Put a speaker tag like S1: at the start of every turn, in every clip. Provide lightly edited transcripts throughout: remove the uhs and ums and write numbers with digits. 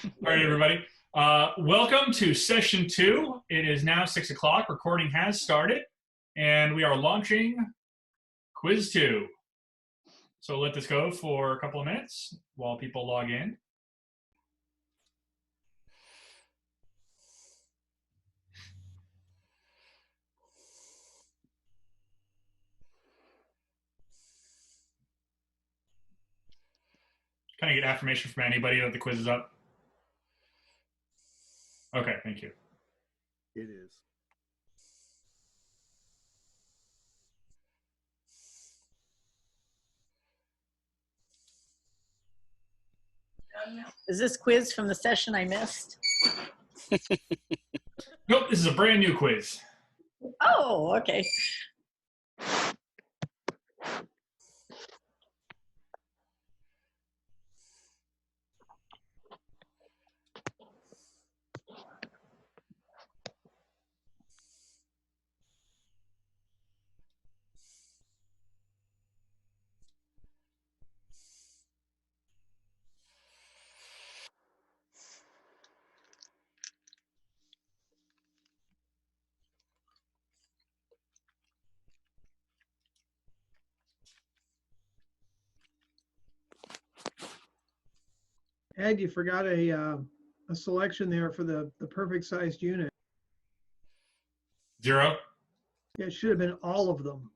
S1: All right, everybody. Welcome to session 2. It is now 6 o'clock. Recording has started, and we are launching quiz 2. So let this go for a couple of minutes while people log in. Can I get affirmation from anybody that the quiz is up? Okay, thank you.
S2: It is.
S3: Is this quiz from the session I missed?
S1: Nope, this is a brand new quiz.
S3: Oh, okay.
S4: Ed, you forgot a selection there for the perfect sized unit.
S1: 0.
S4: Yeah, it should have been all of them.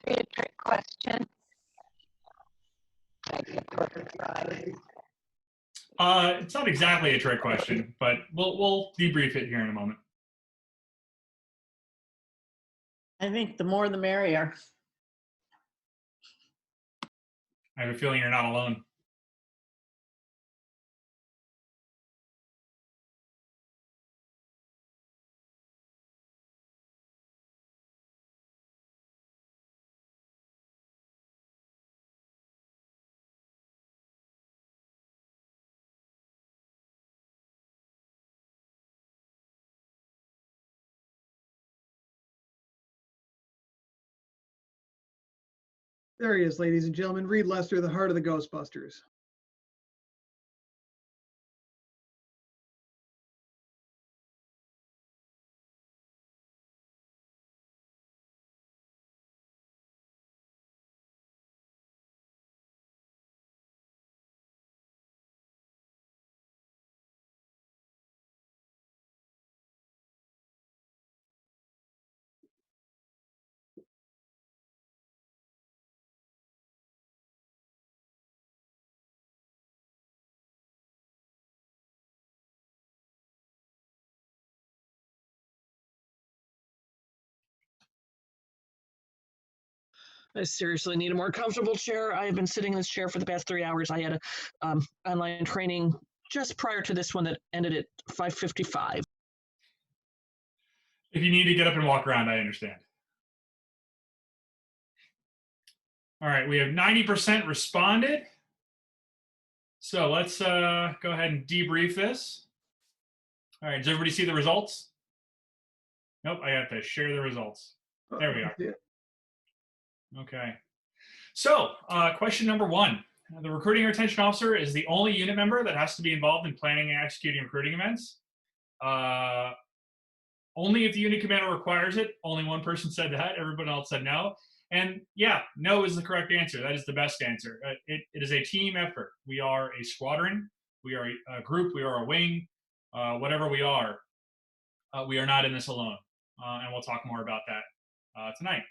S3: A trick question.
S1: It's not exactly a trick question, but we'll debrief it here in a moment.
S3: I think the more the merrier.
S1: I have a feeling you're not alone.
S4: There he is, ladies and gentlemen. Reed Lester, the heart of the Ghostbusters.
S5: I seriously need a more comfortable chair. I have been sitting in this chair for the past 3 hours. I had a online training just prior to this one that ended at 5:55.
S1: If you need to get up and walk around, I understand. All right, we have 90% responded. So let's go ahead and debrief this. All right, does everybody see the results? Nope, I have to share the results. There we are. Okay. So question number 1. The recruiting and retention officer is the only unit member that has to be involved in planning and executing recruiting events. Only if the unit commander requires it. Only one person said that. Everyone else said no. And yeah, no is the correct answer. That is the best answer. It is a team effort. We are a squadron. We are a group. We are a wing. Whatever we are not in this alone. And we'll talk more about that tonight.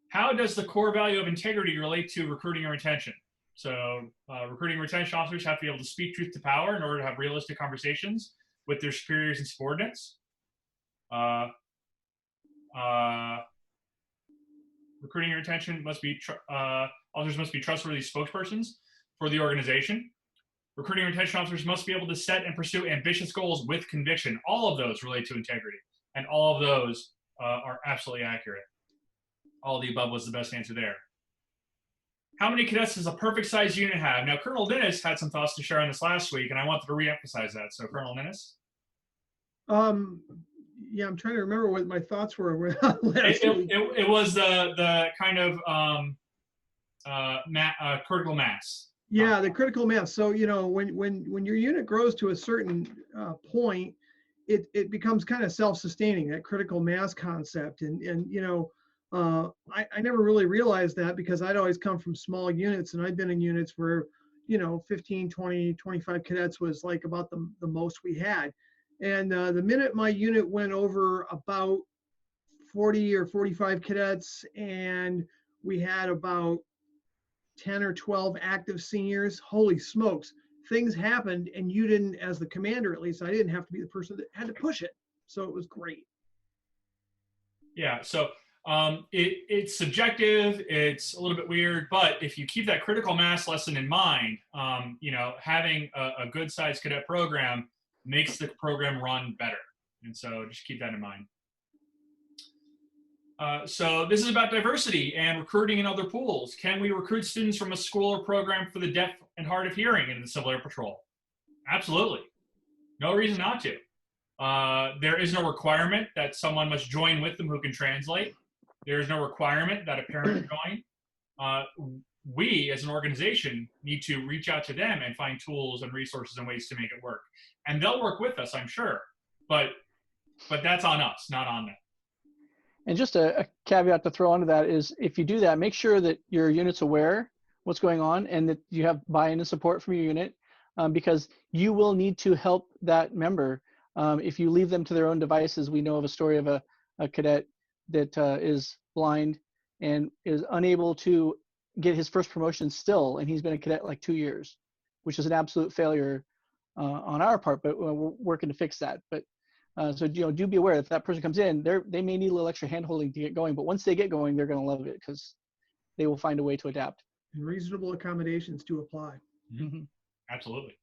S1: How does the core value of integrity relate to recruiting and retention? So recruiting and retention officers have to be able to speak truth to power in order to have realistic conversations with their superiors and subordinates. Recruiting and retention officers must be trustworthy spokespersons for the organization. Recruiting and retention officers must be able to set and pursue ambitious goals with conviction. All of those relate to integrity, and all of those are absolutely accurate. All of the above was the best answer there. How many cadets does a perfect size unit have? Now, Colonel Ninnis had some thoughts to share on this last week, and I wanted to re-emphasize that. So, Colonel Ninnis?
S4: Yeah, I'm trying to remember what my thoughts were last week.
S1: It was the kind of critical mass.
S4: Yeah, the critical mass. So, you know, when your unit grows to a certain point, it becomes kind of self-sustaining, that critical mass concept. And you know, I never really realized that because I'd always come from small units, and I'd been in units where, you know, 15, 20, 25 cadets was like about the most we had. And the minute my unit went over about 40 or 45 cadets, and we had about 10 or 12 active seniors, holy smokes, things happened, and you didn't, as the commander at least, I didn't have to be the person that had to push it. So it was great.
S1: Yeah, so it's subjective, it's a little bit weird, but if you keep that critical mass lesson in mind, you know, having a good sized cadet program makes the program run better. And so just keep that in mind. So this is about diversity and recruiting in other pools. Can we recruit students from a school or program for the deaf and hard of hearing into the Civil Air Patrol? Absolutely. No reason not to. There is no requirement that someone must join with them who can translate. There is no requirement that a parent join. We, as an organization, need to reach out to them and find tools and resources and ways to make it work. And they'll work with us, I'm sure. But that's on us, not on them.
S2: And just a caveat to throw onto that is, if you do that, make sure that your unit's aware what's going on and that you have buy-in and support from your unit, because you will need to help that member. If you leave them to their own devices, we know of a story of a cadet that is blind and is unable to get his first promotion still, and he's been a cadet like 2 years, which is an absolute failure on our part, but we're working to fix that. But so, you know, do be aware if that person comes in, they may need a little extra hand-holding to get going, but once they get going, they're going to love it because they will find a way to adapt.
S4: And reasonable accommodations to apply.
S1: Mm-hmm. Absolutely.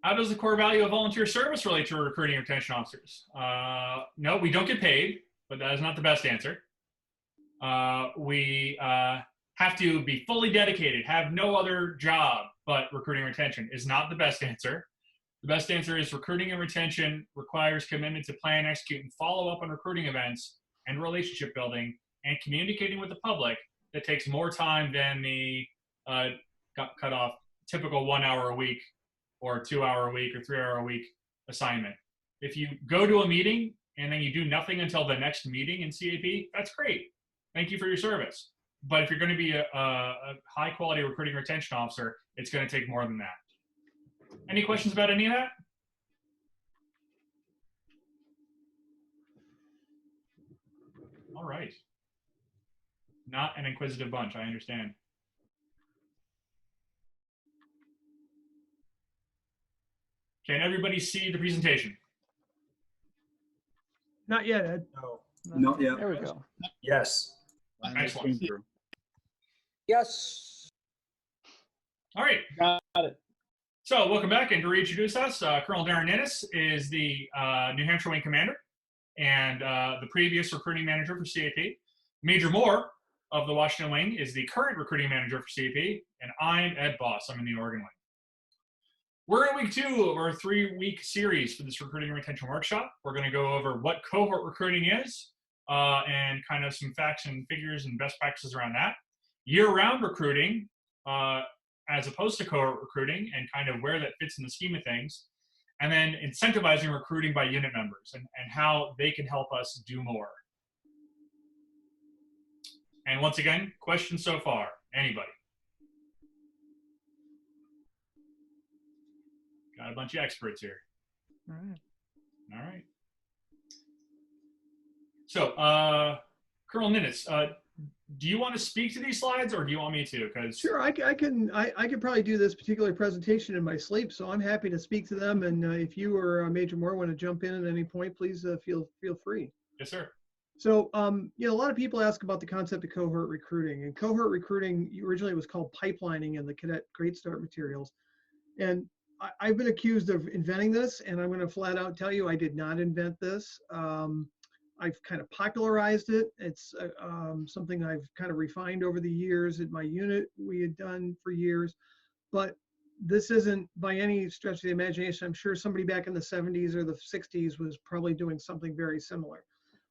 S1: How does the core value of volunteer service relate to recruiting and retention officers? No, we don't get paid, but that is not the best answer. We have to be fully dedicated, have no other job but recruiting and retention is not the best answer. The best answer is recruiting and retention requires commitment to plan, execute, and follow up on recruiting events and relationship building and communicating with the public that takes more time than the cut off typical 1 hour a week or 2 hour a week or 3 hour a week assignment. If you go to a meeting and then you do nothing until the next meeting in CAP, that's great. Thank you for your service. But if you're going to be a high quality recruiting and retention officer, it's going to take more than that. Any questions about any of that? All right. Not an inquisitive bunch, I understand. Can everybody see the presentation?
S4: Not yet, Ed.
S6: No, not yet.
S2: There we go.
S6: Yes.
S1: Excellent.
S7: Yes.
S1: All right.
S7: Got it.
S1: So welcome back, and to reintroduce us, Colonel Darren Innes is the New Hampshire Wing Commander and the previous recruiting manager for CAP. Major Moore of the Washington Wing is the current recruiting manager for CAP, and I'm Ed Boss. I'm in the Oregon Wing. We're in week 2 of our 3-week series for this recruiting and retention workshop. We're going to go over what cohort recruiting is and kind of some facts and figures and best practices around that. year-round recruiting, as opposed to cohort recruiting, and kind of where that fits in the scheme of things. And then incentivizing recruiting by unit members and how they can help us do more. And once again, questions so far? Anybody? Got a bunch of experts here.
S2: All right.
S1: All right. So, Colonel Ninnis, do you want to speak to these slides, or do you want me to? Because
S4: Sure, I could probably do this particular presentation in my sleep, so I'm happy to speak to them. And if you or Major Moore want to jump in at any point, please feel free.
S1: Yes, sir.
S4: So, you know, a lot of people ask about the concept of cohort recruiting, and cohort recruiting originally was called pipelining in the Cadet Great Start materials. And I've been accused of inventing this, and I'm going to flat out tell you I did not invent this. I've kind of popularized it. It's something I've kind of refined over the years. At my unit, we had done for years, but this isn't by any stretch of the imagination. I'm sure somebody back in the 70s or the 60s was probably doing something very similar.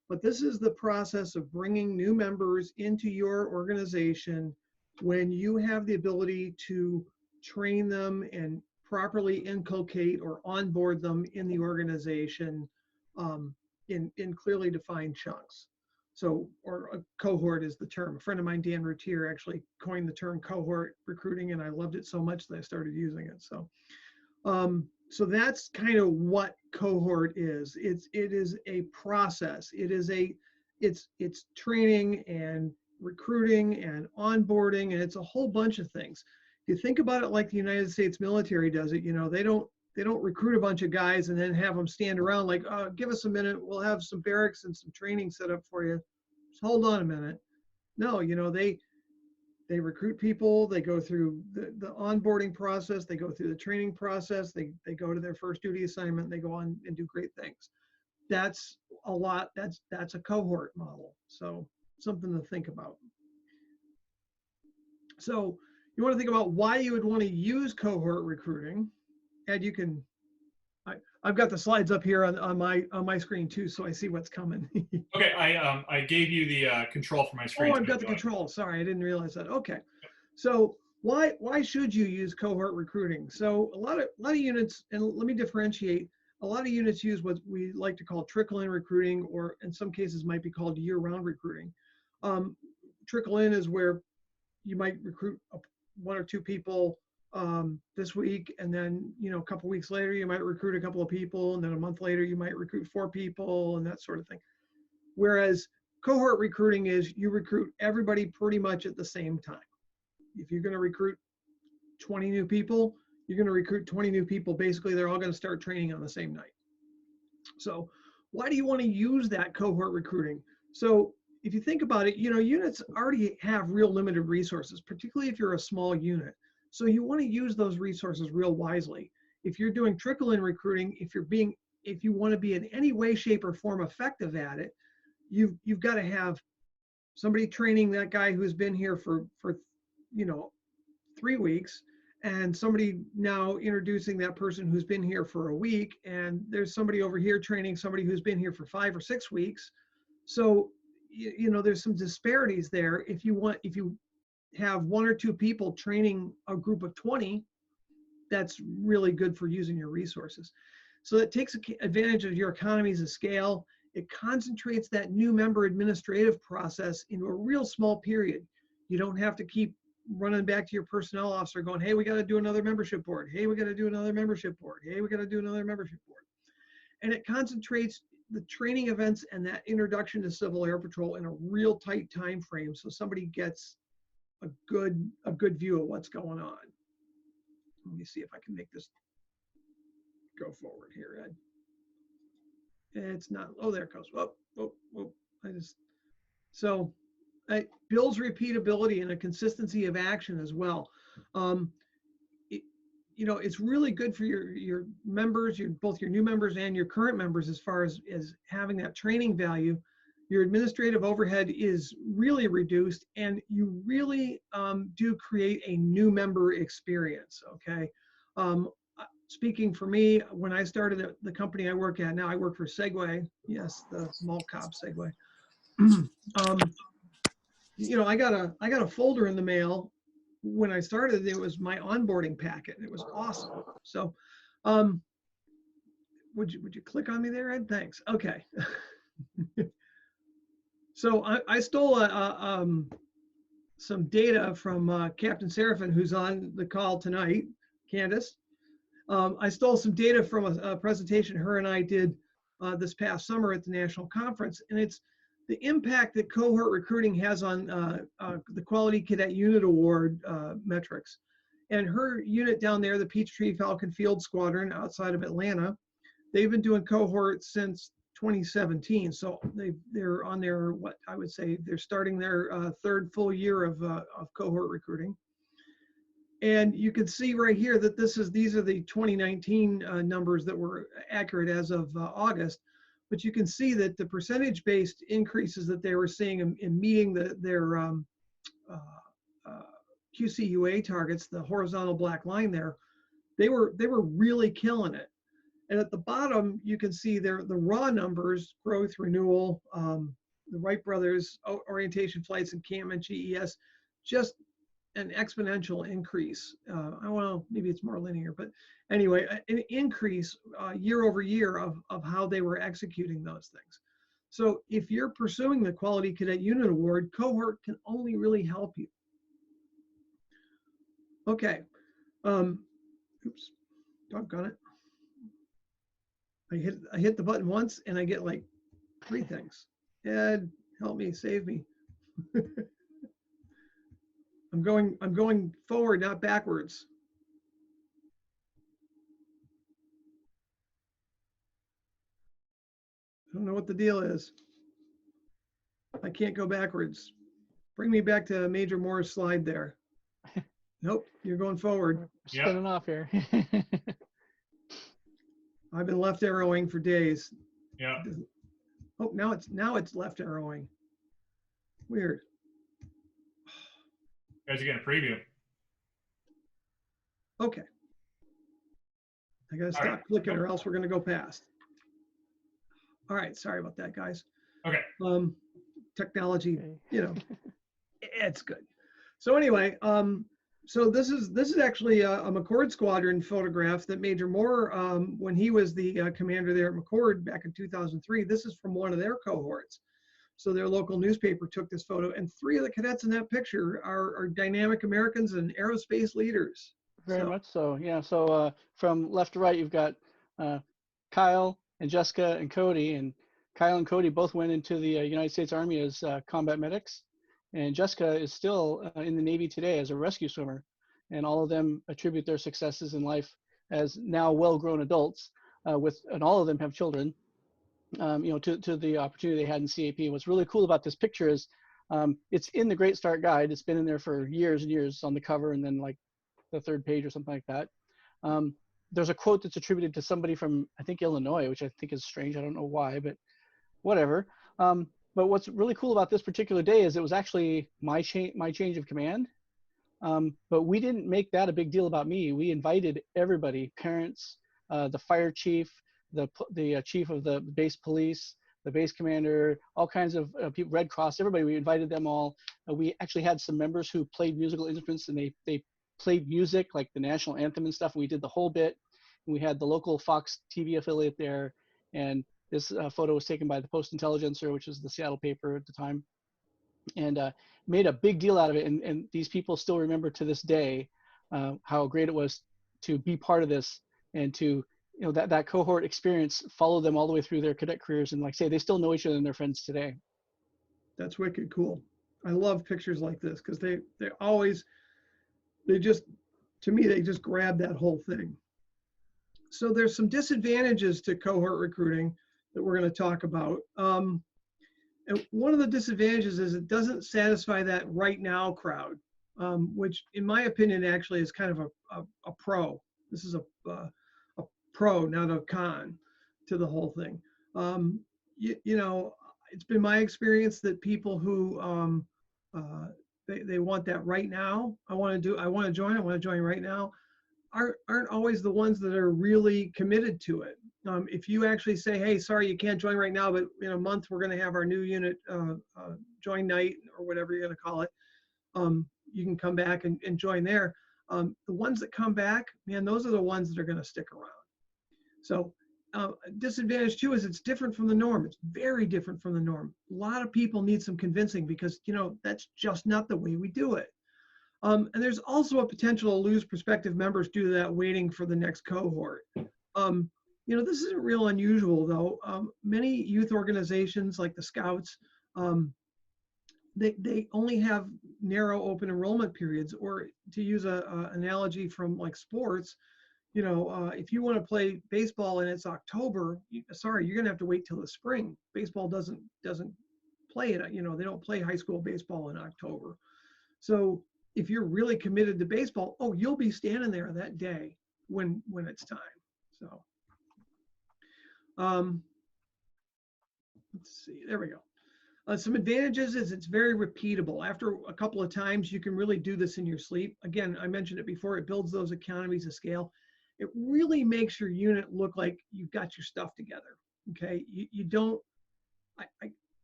S4: But this is the process of bringing new members into your organization when you have the ability to train them and properly inculcate or onboard them in the organization in clearly defined chunks. So, or a cohort is the term. A friend of mine, Dan Routier, actually coined the term cohort recruiting, and I loved it so much that I started using it. So, so that's kind of what cohort is. It is a process. It's training and recruiting and onboarding, and it's a whole bunch of things. If you think about it like the United States military does it, you know, they don't recruit a bunch of guys and then have them stand around like, oh, give us a minute, we'll have some barracks and some training set up for you. Just hold on a minute. No, you know, they recruit people, they go through the onboarding process, they go through the training process, they go to their first duty assignment, they go on and do great things. That's a lot, that's a cohort model. So something to think about. So you want to think about why you would want to use cohort recruiting. And you can, I've got the slides up here on my screen too, so I see what's coming.
S1: Okay, I gave you the control for my screen.
S4: Oh, I've got the control. Sorry, I didn't realize that. Okay, so why should you use cohort recruiting? So a lot of units, and let me differentiate. A lot of units use what we like to call trickle-in recruiting, or in some cases might be called year-round recruiting. Trickle-in is where you might recruit one or two people this week, and then, you know, a couple weeks later you might recruit a couple of people, and then a month later you might recruit 4 people, and that sort of thing. Whereas cohort recruiting is you recruit everybody pretty much at the same time. If you're going to recruit 20 new people, you're going to recruit 20 new people. Basically, they're all going to start training on the same night. So why do you want to use that cohort recruiting? So if you think about it, you know, units already have real limited resources, particularly if you're a small unit. So you want to use those resources real wisely. If you're doing trickle-in recruiting, if you want to be in any way, shape, or form effective at it, you've got to have somebody training that guy who's been here for you know 3 weeks, and somebody now introducing that person who's been here for a week, and there's somebody over here training somebody who's been here for 5 or 6 weeks. So you know, there's some disparities there. If you have 1 or 2 people training a group of 20, that's really good for using your resources. So it takes advantage of your economies of scale. It concentrates that new member administrative process into a real small period. You don't have to keep running back to your personnel officer going, hey, we got to do another membership board. Hey, we got to do another membership board. Hey, we got to do another membership board. And it concentrates the training events and that introduction to Civil Air Patrol in a real tight time frame, so somebody gets a good view of what's going on. Let me see if I can make this go forward here, Ed. It's not, oh, there it goes. Whoa. So it builds repeatability and a consistency of action as well. You know, it's really good for your members, both your new members and your current members, as far as having that training value. Your administrative overhead is really reduced, and you really do create a new member experience, okay? Speaking for me, when I started at the company I work at now, I work for Segway. Yes, the mall cop Segway. I got a folder in the mail when I started. It was my onboarding packet. It was awesome. So, would you click on me there, Ed? Thanks. Okay. So I stole some data from Captain Seraphin, who's on the call tonight, Candace. I stole some data from a presentation her and I did this past summer at the national conference, and it's the impact that Cohort Recruiting has on the Quality Cadet Unit Award metrics. And her unit down there, the Peachtree Falcon Field Squadron outside of Atlanta, they've been doing cohort since 2017. So they're on their, what I would say, they're starting their third full year of cohort recruiting. And you can see right here that these are the 2019 numbers that were accurate as of August. But you can see that the percentage-based increases that they were seeing in meeting their QCUA targets, the horizontal black line there, they were really killing it. And at the bottom, you can see the raw numbers: growth, renewal, the Wright brothers, orientation flights, encampment, GES, just an exponential increase. Well, maybe it's more linear, but anyway, an increase year over year of how they were executing those things. So if you're pursuing the Quality Cadet Unit Award, Cohort can only really help you. Okay. Oops, doggone it. I hit the button once and I get like 3 things. Ed, help me, save me. I'm going forward, not backwards. I don't know what the deal is. I can't go backwards. Bring me back to Major Moore's slide there. Nope, you're going forward.
S2: We're spinning off here.
S4: I've been left arrowing for days.
S1: Yeah.
S4: Oh, now it's left arrowing. Weird.
S1: You guys are getting a preview.
S4: Okay. I gotta stop clicking or else we're gonna go past. All right, sorry about that, guys.
S1: Okay.
S4: Technology, it's good. So anyway, so this is actually a McCord Squadron photograph that Major Moore, when he was the commander there at McCord back in 2003, this is from one of their cohorts. So their local newspaper took this photo, and 3 of the cadets in that picture are dynamic Americans and aerospace leaders.
S2: Very much so, yeah. So from left to right, you've got Kyle and Jessica and Cody, and Kyle and Cody both went into the United States Army as combat medics, and Jessica is still in the Navy today as a rescue swimmer, and all of them attribute their successes in life as now well-grown adults, and all of them have children, to the opportunity they had in CAP. What's really cool about this picture is it's in the Great Start Guide. It's been in there for years and years on the cover, and then like the 3rd page or something like that. There's a quote that's attributed to somebody from, I think, Illinois, which I think is strange. I don't know why, but whatever. But what's really cool about this particular day is it was actually my change of command. But we didn't make that a big deal about me. We invited everybody, parents, the fire chief, the chief of the base police, the base commander, all kinds of people, Red Cross, everybody. We invited them all. We actually had some members who played musical instruments, and they played music like the national anthem and stuff. And we did the whole bit. And we had the local Fox TV affiliate there. And this photo was taken by the Post Intelligencer, which is the Seattle paper at the time, and made a big deal out of it. And these people still remember to this day how great it was to be part of this, and to, that cohort experience followed them all the way through their cadet careers. And like I say, they still know each other and they're friends today.
S4: That's wicked cool. I love pictures like this because they just grab that whole thing. So there's some disadvantages to cohort recruiting that we're going to talk about. And one of the disadvantages is it doesn't satisfy that right now crowd, which in my opinion actually is kind of a pro. This is a pro, not a con to the whole thing. It's been my experience that people who they want that right now. I want to join right now, aren't always the ones that are really committed to it. If you actually say, hey, sorry, you can't join right now, but in a month we're going to have our new unit join night or whatever you're going to call it. You can come back and join there. The ones that come back, man, those are the ones that are going to stick around. So disadvantage too is it's different from the norm. It's very different from the norm. A lot of people need some convincing because, you know, that's just not the way we do it. And there's also a potential to lose prospective members due to that waiting for the next cohort. You know, this isn't real unusual though. Many youth organizations like the Scouts, they only have narrow open enrollment periods, or to use a analogy from like sports, you know, if you want to play baseball and it's October, sorry, you're gonna have to wait till the spring. Baseball doesn't play it, you know, they don't play high school baseball in October. So if you're really committed to baseball, oh, you'll be standing there that day when it's time. So let's see, there we go. Some advantages is it's very repeatable. After a couple of times, you can really do this in your sleep. Again, I mentioned it before, it builds those economies of scale. It really makes your unit look like you've got your stuff together, okay? You don't,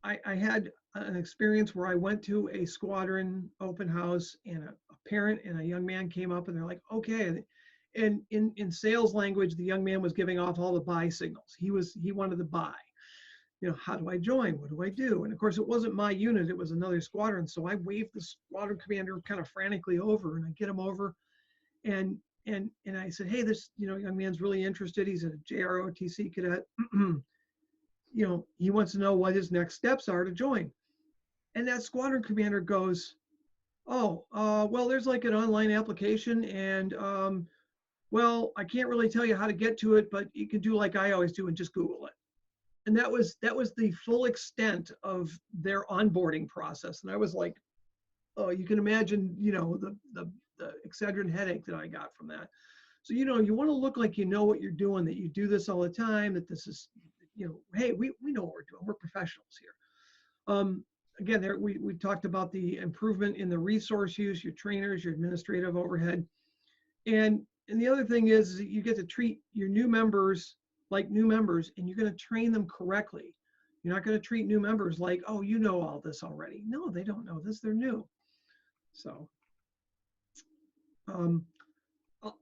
S4: I had an experience where I went to a squadron open house and a parent and a young man came up and they're like, okay. And in sales language, the young man was giving off all the buy signals. He wanted to buy. You know, how do I join? What do I do? And of course, it wasn't my unit, it was another squadron. So I waved the squadron commander kind of frantically over and I get him over and I said, hey, this, you know, young man's really interested. He's a JROTC cadet. You know, he wants to know what his next steps are to join. And that squadron commander goes, oh, well, there's like an online application and, well, I can't really tell you how to get to it, but you can do like I always do and just Google it. And that was the full extent of their onboarding process. And I was like, oh, you can imagine, you know, the Excedrin headache that I got from that. So, you know, you want to look like you know what you're doing, that you do this all the time, that this is, you know, hey, we know what we're doing. We're professionals here. Again, there we talked about the improvement in the resource use, your trainers, your administrative overhead. And the other thing is that you get to treat your new members like new members, and you're going to train them correctly. You're not going to treat new members like, oh, you know all this already. No, they don't know this. They're new. So I'll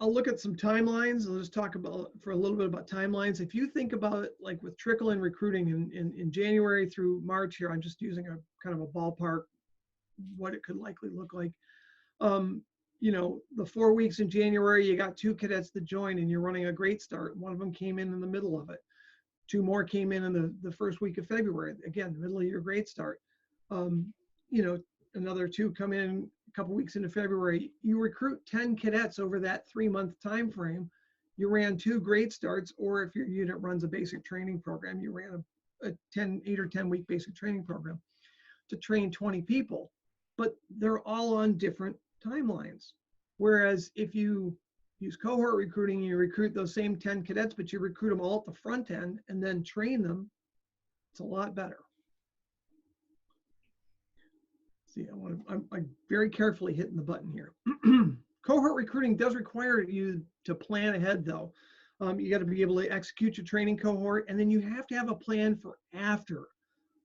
S4: look at some timelines. I'll just talk about for a little bit about timelines. If you think about it, like with trickle in recruiting in January through March here, I'm just using a kind of a ballpark, what it could likely look like. You know, the 4 weeks in January, you got 2 cadets to join and you're running a great start. One of them came in the middle of it. 2 more came in the first week of February. Again, the middle of your great start. You know, another 2 come in a couple weeks into February. You recruit 10 cadets over that 3-month time frame. You ran 2 great starts, or if your unit runs a basic training program, you ran a 8 or 10 week basic training program to train 20 people. But they're all on different timelines. Whereas if you use cohort recruiting, you recruit those same 10 cadets, but you recruit them all at the front end and then train them, it's a lot better. See, I'm very carefully hitting the button here. Cohort recruiting does require you to plan ahead though. You got to be able to execute your training cohort, and then you have to have a plan for after.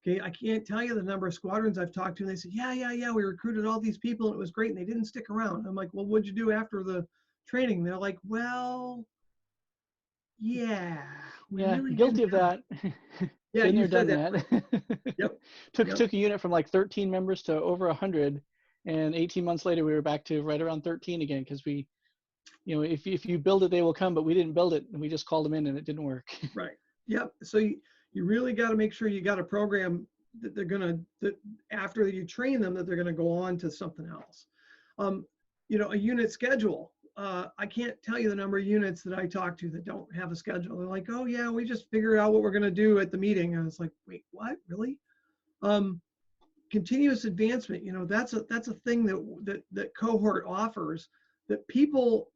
S4: Okay, I can't tell you the number of squadrons I've talked to, and they said, yeah, we recruited all these people and it was great and they didn't stick around. I'm like, well, what'd you do after the training? They're like, well, yeah.
S2: Really guilty of that.
S4: Yeah,
S2: been
S4: you
S2: there,
S4: said
S2: done that.
S4: Yep.
S2: Took a unit from like 13 members to over 100, and 18 months later we were back to right around 13 again, because we, you know, if you build it, they will come, but we didn't build it and we just called them in and it didn't work.
S4: Right. Yep. So you really got to make sure you got a program that they're gonna, that after you train them, that they're gonna go on to something else. You know, a unit schedule. I can't tell you the number of units that I talk to that don't have a schedule. They're like, oh yeah, we just figured out what we're gonna do at the meeting. And it's like, wait, what? Really? Continuous advancement. You know, that's a thing that cohort offers, that people,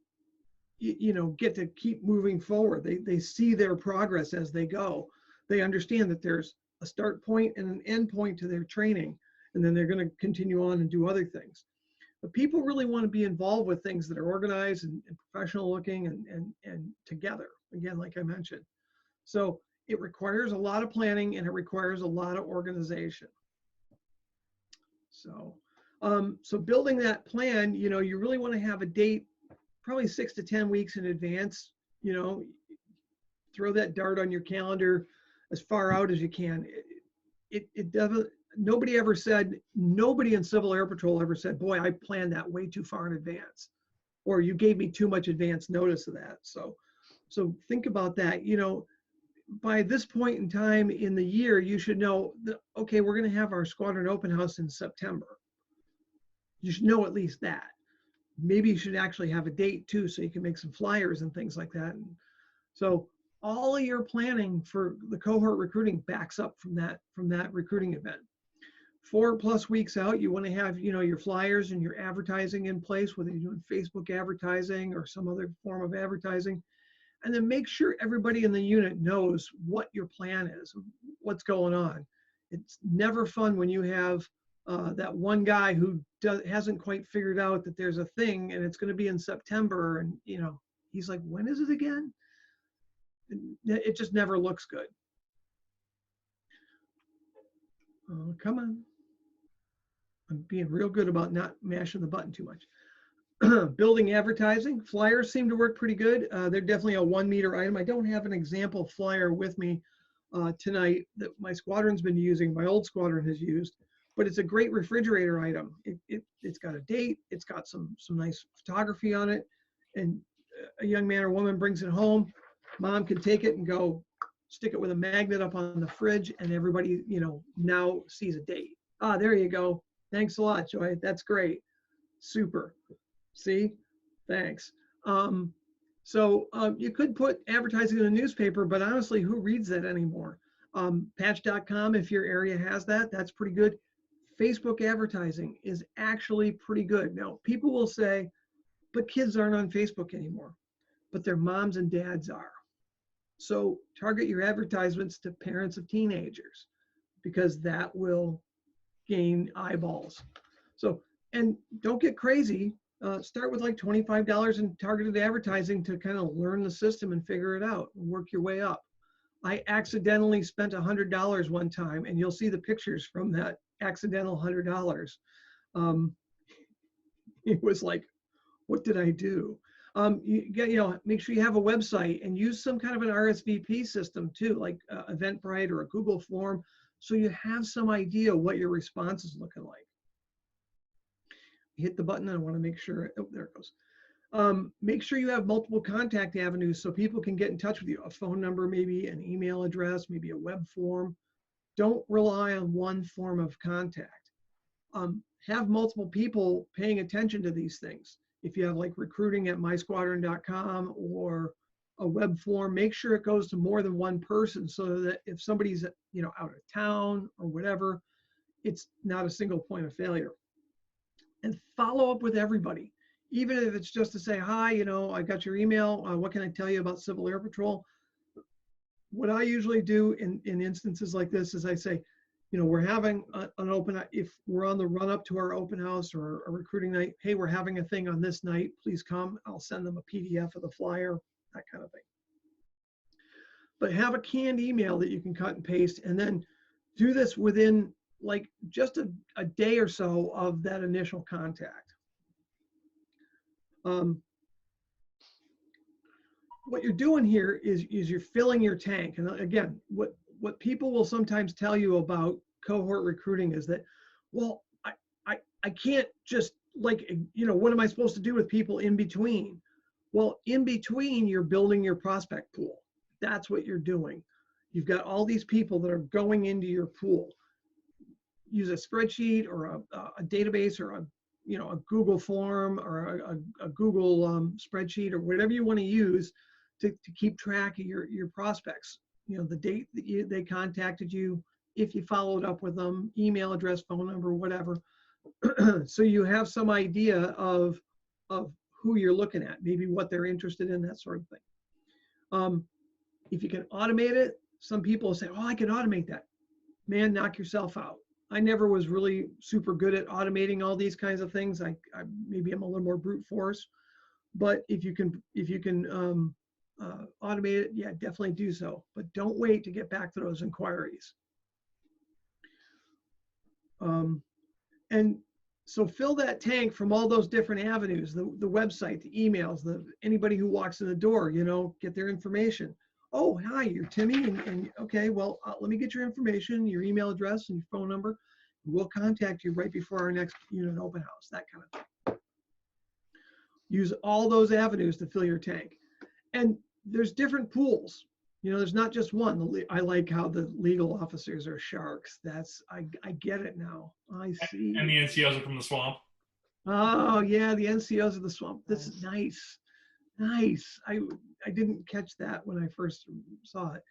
S4: you know, get to keep moving forward. They see their progress as they go. They understand that there's a start point and an end point to their training, and then they're going to continue on and do other things. But people really want to be involved with things that are organized and professional looking and together, again, like I mentioned. So it requires a lot of planning and it requires a lot of organization. So, so building that plan, you know, you really want to have a date probably 6 to 10 weeks in advance. You know, throw that dart on your calendar as far out as you can. It doesn't, nobody in Civil Air Patrol ever said, boy, I planned that way too far in advance, or you gave me too much advance notice of that. So think about that. You know, by this point in time in the year, you should know that, okay, we're going to have our squadron open house in September. You should know at least that. Maybe you should actually have a date too, so you can make some flyers and things like that. And so all of your planning for the cohort recruiting backs up from that recruiting event. 4+ weeks out, you want to have, you know, your flyers and your advertising in place, whether you're doing Facebook advertising or some other form of advertising. And then make sure everybody in the unit knows what your plan is, what's going on. It's never fun when you have that one guy who hasn't quite figured out that there's a thing and it's going to be in September, and you know, he's like, when is it again? It just never looks good. Oh, come on. I'm being real good about not mashing the button too much. Building advertising, flyers seem to work pretty good. They're definitely a 1 meter item. I don't have an example flyer with me tonight that my squadron's been using, my old squadron has used, but it's a great refrigerator item. It's got a date, it's got some nice photography on it, and a young man or woman brings it home. Mom can take it and go stick it with a magnet up on the fridge, and everybody, you know, now sees a date. Ah, there you go. Thanks a lot, Joy. That's great. Super. See, thanks. You could put advertising in a newspaper, but honestly, who reads that anymore? Patch.com, if your area has that, that's pretty good. Facebook advertising is actually pretty good. Now, people will say, but kids aren't on Facebook anymore, but their moms and dads are. So target your advertisements to parents of teenagers, because that will gain eyeballs. So, and don't get crazy. Start with like $25 in targeted advertising to kind of learn the system and figure it out and work your way up. I accidentally spent $100 one time, and you'll see the pictures from that accidental $100. It was like, what did I do? You know, make sure you have a website and use some kind of an RSVP system too, like Eventbrite or a Google form, so you have some idea what your response is looking like. Hit the button, and I want to make sure, oh, there it goes. Make sure you have multiple contact avenues so people can get in touch with you. A phone number, maybe an email address, maybe a web form. Don't rely on one form of contact. Have multiple people paying attention to these things. If you have like recruiting at mysquadron.com or a web form, make sure it goes to more than one person, so that if somebody's, you know, out of town or whatever, it's not a single point of failure. And follow up with everybody, even if it's just to say, hi, you know, I got your email. What can I tell you about Civil Air Patrol? What I usually do in instances like this is I say, you know, we're having an open, if we're on the run up to our open house or a recruiting night, hey, we're having a thing on this night, please come. I'll send them a PDF of the flyer, that kind of thing. But have a canned email that you can cut and paste, and then do this within like just a day or so of that initial contact. What you're doing here is you're filling your tank. And again, what people will sometimes tell you about cohort recruiting is that, well, I can't just, like, you know, what am I supposed to do with people in between? Well, in between, you're building your prospect pool. That's what you're doing. You've got all these people that are going into your pool. Use a spreadsheet or a database or a Google form or a Google spreadsheet or whatever you want to use to keep track of your prospects. You know, the date that they contacted you, if you followed up with them, email address, phone number, whatever. So you have some idea of who you're looking at, maybe what they're interested in, that sort of thing. If you can automate it, some people say, oh, I can automate that. Man, knock yourself out. I never was really super good at automating all these kinds of things. Maybe I'm a little more brute force, but if you can automate it, yeah, definitely do so. But don't wait to get back to those inquiries. And so fill that tank from all those different avenues, the website, the emails, anybody who walks in the door, get their information. Oh, hi, you're Timmy. And okay, well, let me get your information, your email address and your phone number. We'll contact you right before our next unit open house, that kind of thing. Use all those avenues to fill your tank. And there's different pools. There's not just one. I like how the legal officers are sharks. I get it now. I see.
S1: And the NCOs are from the swamp.
S4: Oh yeah, the NCOs of the swamp. This is nice. Nice. I didn't catch that when I first saw it.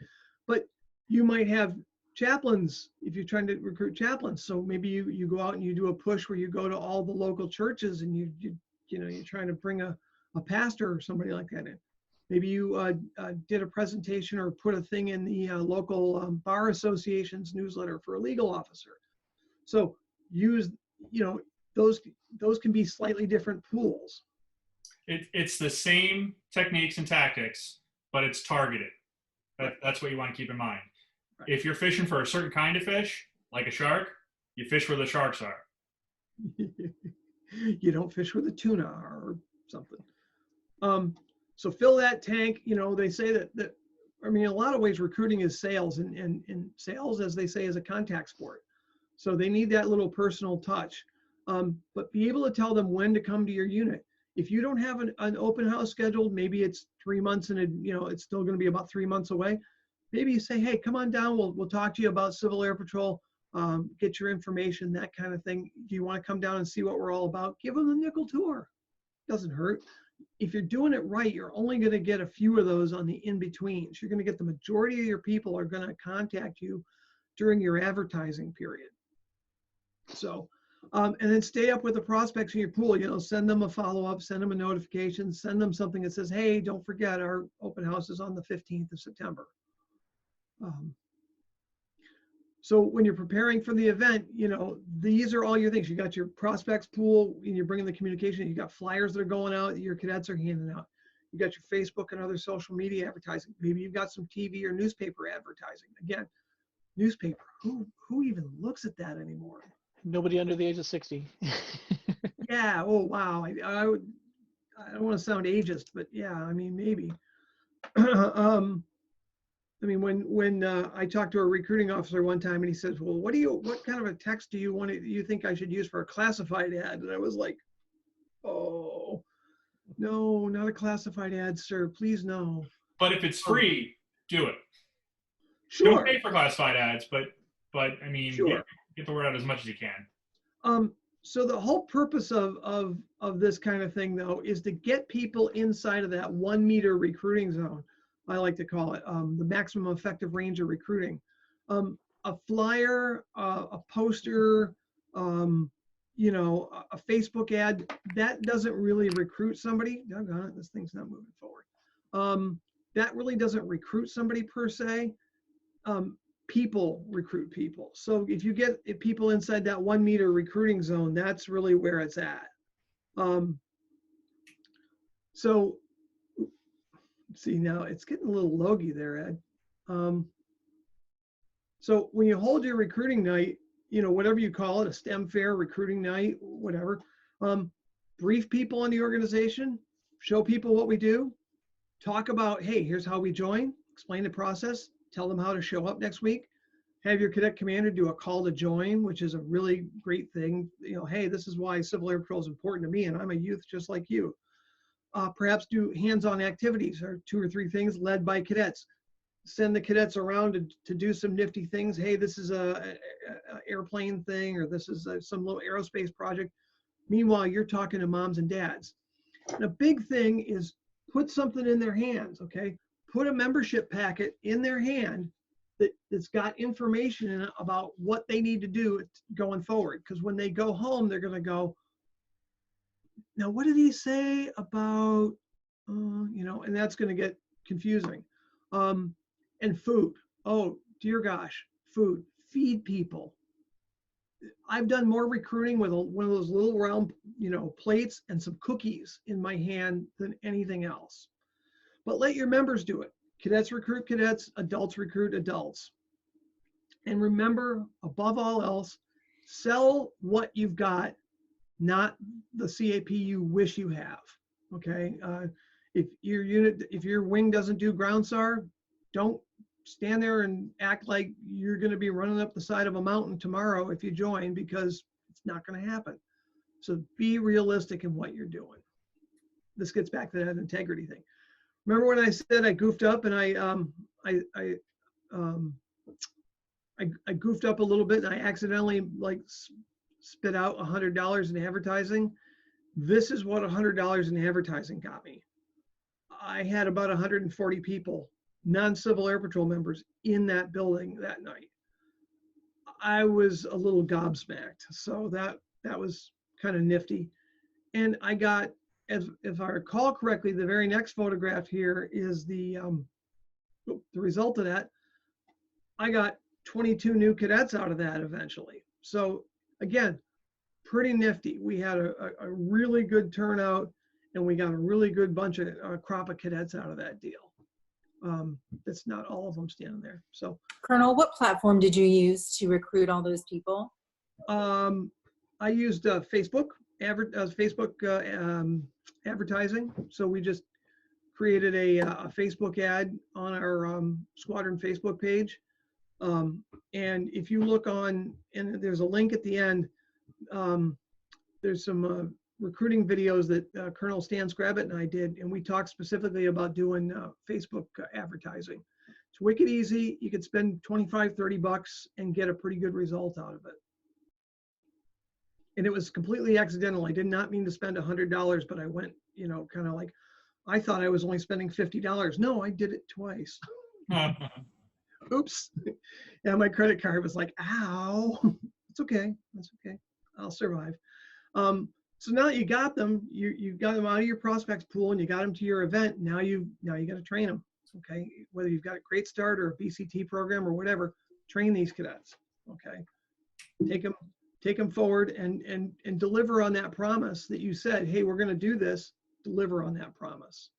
S4: But you might have chaplains if you're trying to recruit chaplains. So maybe you go out and you do a push where you go to all the local churches and you're trying to bring a pastor or somebody like that in. Maybe you did a presentation or put a thing in the local bar association's newsletter for a legal officer. So use, those can be slightly different pools.
S1: It's the same techniques and tactics, but it's targeted. That's what you want to keep in mind. Right. If you're fishing for a certain kind of fish, like a shark, you fish where the sharks are.
S4: You don't fish where the tuna are or something. So fill that tank. They say that in a lot of ways, recruiting is sales, and sales, as they say, is a contact sport. So they need that little personal touch. But be able to tell them when to come to your unit. If you don't have an open house scheduled, maybe it's 3 months and it's still going to be about 3 months away. Maybe you say, hey, come on down. We'll talk to you about Civil Air Patrol. Get your information, that kind of thing. Do you want to come down and see what we're all about? Give them the nickel tour. Doesn't hurt. If you're doing it right, you're only going to get a few of those on the in-betweens. You're going to get the majority of your people are going to contact you during your advertising period. So, and then stay up with the prospects in your pool. Send them a follow-up, send them a notification, send them something that says, hey, don't forget our open house is on the 15th of September. So when you're preparing for the event, these are all your things. You got your prospects pool, and you're bringing the communication. You got flyers that are going out that your cadets are handing out. You got your Facebook and other social media advertising. Maybe you've got some TV or newspaper advertising. Again, newspaper. Who even looks at that anymore?
S2: Nobody under the age of 60.
S4: Yeah. Oh wow. I don't want to sound ageist, but yeah. Maybe. When I talked to a recruiting officer one time, and he says, well, what kind of a text do you think I should use for a classified ad? And I was like, oh, no, not a classified ad, sir. Please, no.
S1: But if it's free, do it.
S4: Sure.
S1: Don't pay for classified ads, but
S4: sure.
S1: Get the word out as much as you can.
S4: So the whole purpose of this kind of thing, though, is to get people inside of that 1 meter recruiting zone. I like to call it the maximum effective range of recruiting. A flyer, a poster, a Facebook ad, that doesn't really recruit somebody. Doggone it, this thing's not moving forward. That really doesn't recruit somebody per se. People recruit people. So if you get people inside that 1 meter recruiting zone, that's really where it's at. So see, now it's getting a little logy there, Ed. So when you hold your recruiting night, whatever you call it, a STEM fair, recruiting night, whatever, brief people in the organization, show people what we do, talk about, hey, here's how we join, explain the process, tell them how to show up next week, have your cadet commander do a call to join, which is a really great thing. Hey, this is why Civil Air Patrol is important to me, and I'm a youth just like you. Perhaps do hands-on activities or 2 or 3 things led by cadets. Send the cadets around to do some nifty things. Hey, this is a airplane thing, or this is some little aerospace project. Meanwhile, you're talking to moms and dads. And a big thing is put something in their hands, okay? Put a membership packet in their hand that's got information in it about what they need to do going forward. Because when they go home, they're going to go, now, what did he say about, and that's going to get confusing. And food. Oh, dear gosh, food. Feed people. I've done more recruiting with one of those little round, plates and some cookies in my hand than anything else. But let your members do it. Cadets recruit cadets, adults recruit adults. And remember, above all else, Sell what you've got, not the CAP you wish you have. Okay. If your wing doesn't do ground SAR, don't stand there and act like you're going to be running up the side of a mountain tomorrow if you join, because it's not going to happen. So be realistic in what you're doing. This gets back to that integrity thing. Remember when I said I goofed up and I goofed up a little bit and I accidentally like spit out $100 in advertising? This is what $100 in advertising got me. I had about 140 people, non-Civil Air Patrol members, in that building that night. I was a little gobsmacked. So that was kind of nifty. And I got, if I recall correctly, the very next photograph here is the result of that. I got 22 new cadets out of that eventually. So again, pretty nifty. We had a really good turnout, and we got a really good bunch of crop of cadets out of that deal. That's not all of them standing there. So,
S7: Colonel, what platform did you use to recruit all those people?
S4: I used Facebook advertising. So we just created a Facebook ad on our squadron Facebook page. And if you look on, and there's a link at the end, there's some recruiting videos that Colonel Stan Scrabbit and I did, and we talked specifically about doing Facebook advertising. It's wicked easy. You could spend 25, 30 bucks and get a pretty good result out of it. And it was completely accidental. I did not mean to spend $100, but I went, kind of like, I thought I was only spending $50. No, I did it twice. Oops. Yeah, my credit card was like, ow. It's okay. That's okay. I'll survive. So now that you got them, you got them out of your prospects pool and you got them to your event. Now you got to train them. Okay. Whether you've got a Great Start or a BCT program or whatever, train these cadets. Okay. Take them forward and deliver on that promise that you said, hey, we're going to do this, deliver on that promise.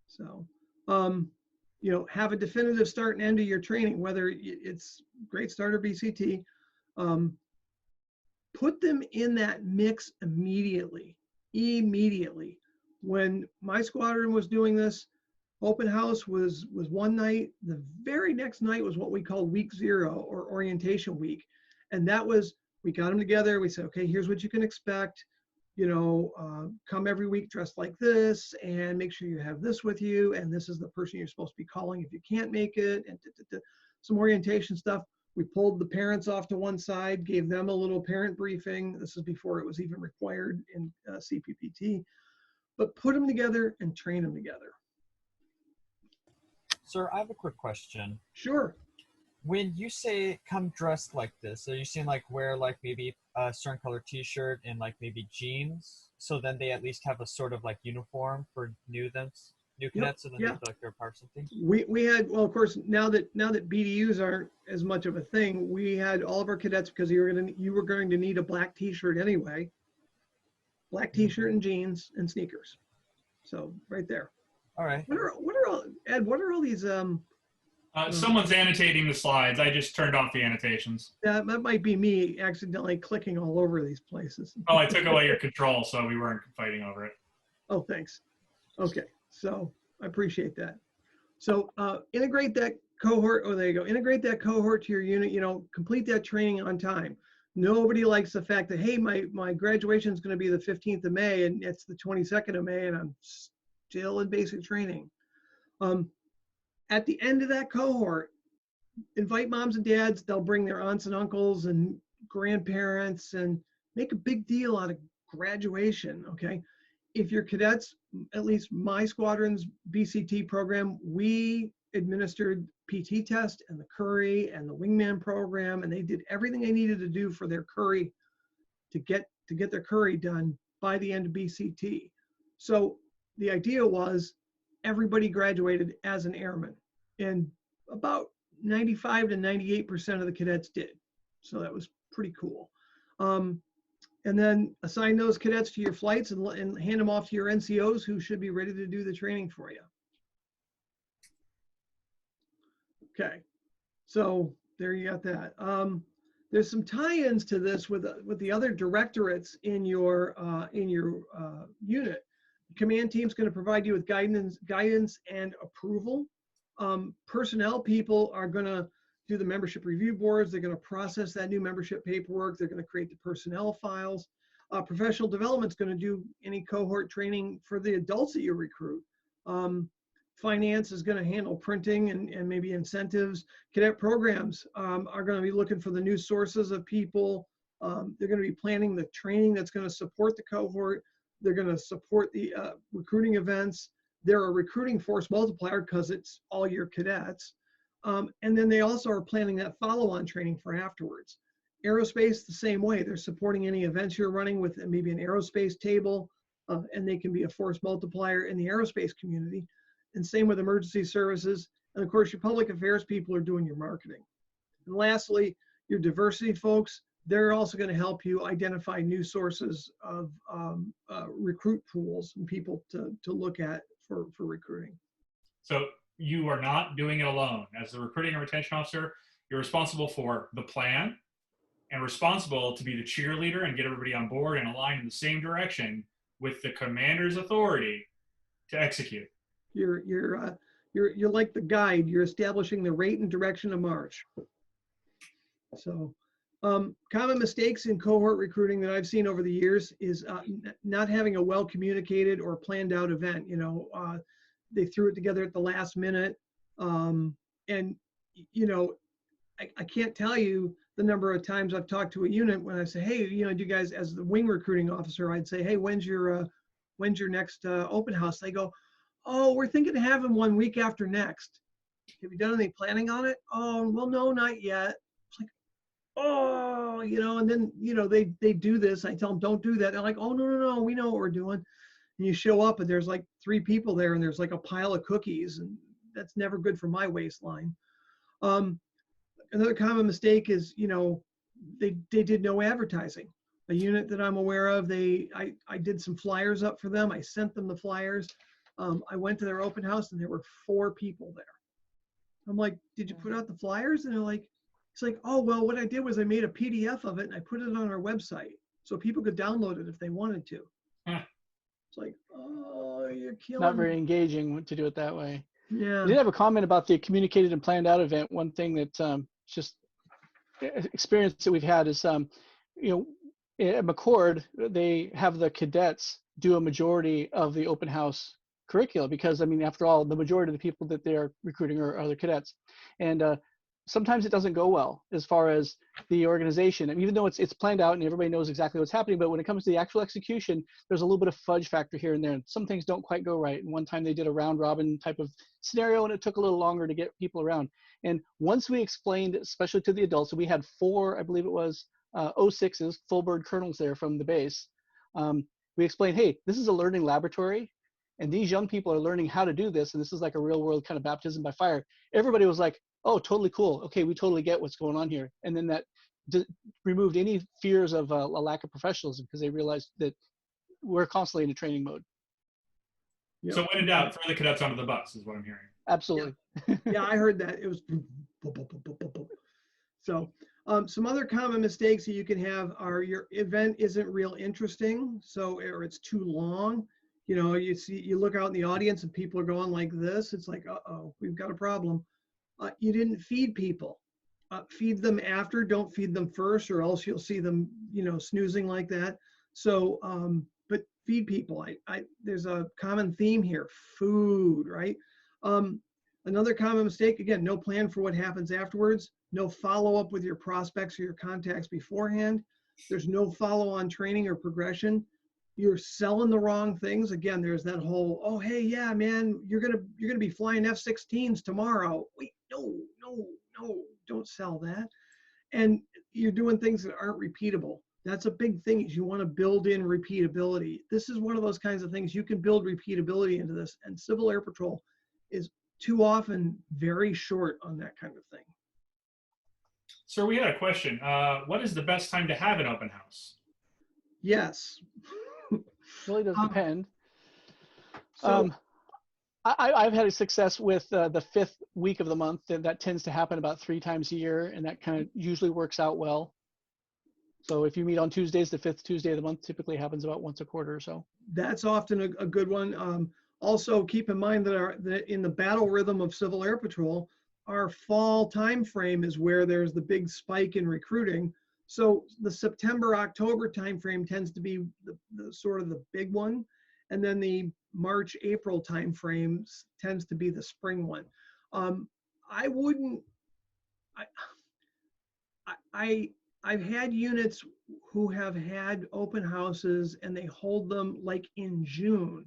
S4: So, have a definitive start and end of your training, whether it's Great Start or BCT. Put them in that mix immediately. When my squadron was doing this, open house was one night. The very next night was what we called week 0 or orientation week. And that was, we got them together. We said, okay, here's what you can expect. Come every week dressed like this and make sure you have this with you. And this is the person you're supposed to be calling if you can't make it, and some orientation stuff. We pulled the parents off to one side, gave them a little parent briefing. This is before it was even required in CPPT, but put them together and train them together.
S8: Sir, I have a quick question.
S4: Sure.
S8: When you say come dressed like this, are you saying like wear like maybe a certain color t-shirt and like maybe jeans, so then they at least have a sort of like uniform for new cadets, so then they feel like they're part of something?
S4: We had, well, of course, now that BDUs aren't as much of a thing, we had all of our cadets, because you were going to need a black t-shirt anyway. Black t-shirt and jeans and sneakers. So right there.
S8: All right.
S4: What are all these
S1: someone's annotating the slides. I just turned off the annotations.
S4: that might be me accidentally clicking all over these places.
S1: Oh, I took away your control, so we weren't fighting over it.
S4: Oh, thanks. Okay, so I appreciate that. So integrate that cohort. Oh, there you go. Integrate that cohort to your unit. Complete that training on time. Nobody likes the fact that, hey, my graduation is going to be the 15th of May and it's the 22nd of May and I'm still in basic training. At the end of that cohort, invite moms and dads. They'll bring their aunts and uncles and grandparents and make a big deal out of graduation, okay? If your cadets, at least my squadron's BCT program, we administered PT test and the Curry and the Wingman program, and they did everything they needed to do for their Curry to get their Curry done by the end of BCT. So the idea was everybody graduated as an airman, and about 95 to 98% of the cadets did. So that was pretty cool. And then assign those cadets to your flights and hand them off to your NCOs who should be ready to do the training for you. Okay, so there you got that. there's some tie-ins to this with the other directorates in your unit. Command team's going to provide you with guidance and approval. Personnel people are going to do the membership review boards. They're going to process that new membership paperwork. They're going to create the personnel files. Professional development's going to do any cohort training for the adults that you recruit. Finance is going to handle printing and maybe incentives. Cadet programs are going to be looking for the new sources of people. They're going to be planning the training that's going to support the cohort. They're going to support the recruiting events. They're a recruiting force multiplier because it's all your cadets. And then they also are planning that follow-on training for afterwards. Aerospace, the same way. They're supporting any events you're running with maybe an aerospace table, and they can be a force multiplier in the aerospace community. And same with emergency services. And of course, your public affairs people are doing your marketing. And lastly, your diversity folks, they're also going to help you identify new sources of recruit pools and people to look at for recruiting.
S1: So you are not doing it alone. As the recruiting and retention officer, you're responsible for the plan and responsible to be the cheerleader and get everybody on board and aligned in the same direction with the commander's authority to execute.
S4: You're like the guide. You're establishing the rate and direction of march. So common mistakes in cohort recruiting that I've seen over the years is not having a well-communicated or planned out event. They threw it together at the last minute. And, I can't tell you the number of times I've talked to a unit when I say, hey, do you guys, as the wing recruiting officer, I'd say, hey, when's your next open house? They go, oh, we're thinking of having 1 week after next. Have you done any planning on it? Oh, well, no, not yet. It's like, oh, and then, they do this. I tell them, don't do that. They're like, oh, no, we know what we're doing. And you show up and there's like 3 people there and there's like a pile of cookies, and that's never good for my waistline. Another common mistake is, they did no advertising. A unit that I'm aware of, I did some flyers up for them. I sent them the flyers. I went to their open house and there were 4 people there. I'm like, did you put out the flyers? And they're like, it's like, oh, well, what I did was I made a PDF of it and I put it on our website so people could download it if they wanted to. It's like, oh, you're killing
S2: Not very
S4: me.
S2: engaging to do it that way.
S4: Yeah.
S2: I did have a comment about the communicated and planned out event. One thing that just experience that we've had is, at McCord, they have the cadets do a majority of the open house curricula because, after all, the majority of the people that they're recruiting are the cadets. And sometimes it doesn't go well as far as the organization. And even though it's planned out and everybody knows exactly what's happening, but when it comes to the actual execution, there's a little bit of fudge factor here and there. And some things don't quite go right. And one time they did a round robin type of scenario and it took a little longer to get people around. And once we explained, especially to the adults, so we had 4, I believe it was, 06s, full bird colonels there from the base. We explained, hey, this is a learning laboratory. And these young people are learning how to do this. And this is like a real world kind of baptism by fire. Everybody was like, oh, totally cool. Okay, we totally get what's going on here. And then that removed any fears of a lack of professionalism because they realized that we're constantly in a training mode.
S4: Yep.
S1: So when in doubt, throw the cadets onto the bus is what I'm hearing.
S2: Absolutely.
S4: Yeah, I heard that. It was so some other common mistakes that you can have are your event isn't real interesting, or it's too long. You look out in the audience and people are going like this. It's like, uh-oh, we've got a problem. You didn't feed people. Feed them after, don't feed them first, or else you'll see them, snoozing like that. So, but feed people. There's a common theme here, food, right? Another common mistake, again, no plan for what happens afterwards, no follow-up with your prospects or your contacts beforehand. There's no follow-on training or progression. You're selling the wrong things. Again, there's that whole, oh, hey, yeah, man, you're gonna be flying F-16s tomorrow. Wait, no, don't sell that. And you're doing things that aren't repeatable. That's a big thing, is you want to build in repeatability. This is one of those kinds of things you can build repeatability into this. And Civil Air Patrol is too often very short on that kind of thing.
S1: Sir, we had a question. What is the best time to have an open house?
S4: Yes.
S2: Really does depend.
S4: So,
S2: I've had a success with the 5th week of the month. That tends to happen about 3 times a year, and that kind of usually works out well. So if you meet on Tuesdays, the 5th Tuesday of the month typically happens about once a quarter or so.
S4: That's often a good one. Also, keep in mind that in the battle rhythm of Civil Air Patrol, our fall time frame is where there's the big spike in recruiting. So the September-October timeframe tends to be the sort of the big one, and then the March-April timeframe tends to be the spring one. I wouldn't. I've had units who have had open houses and they hold them like in June,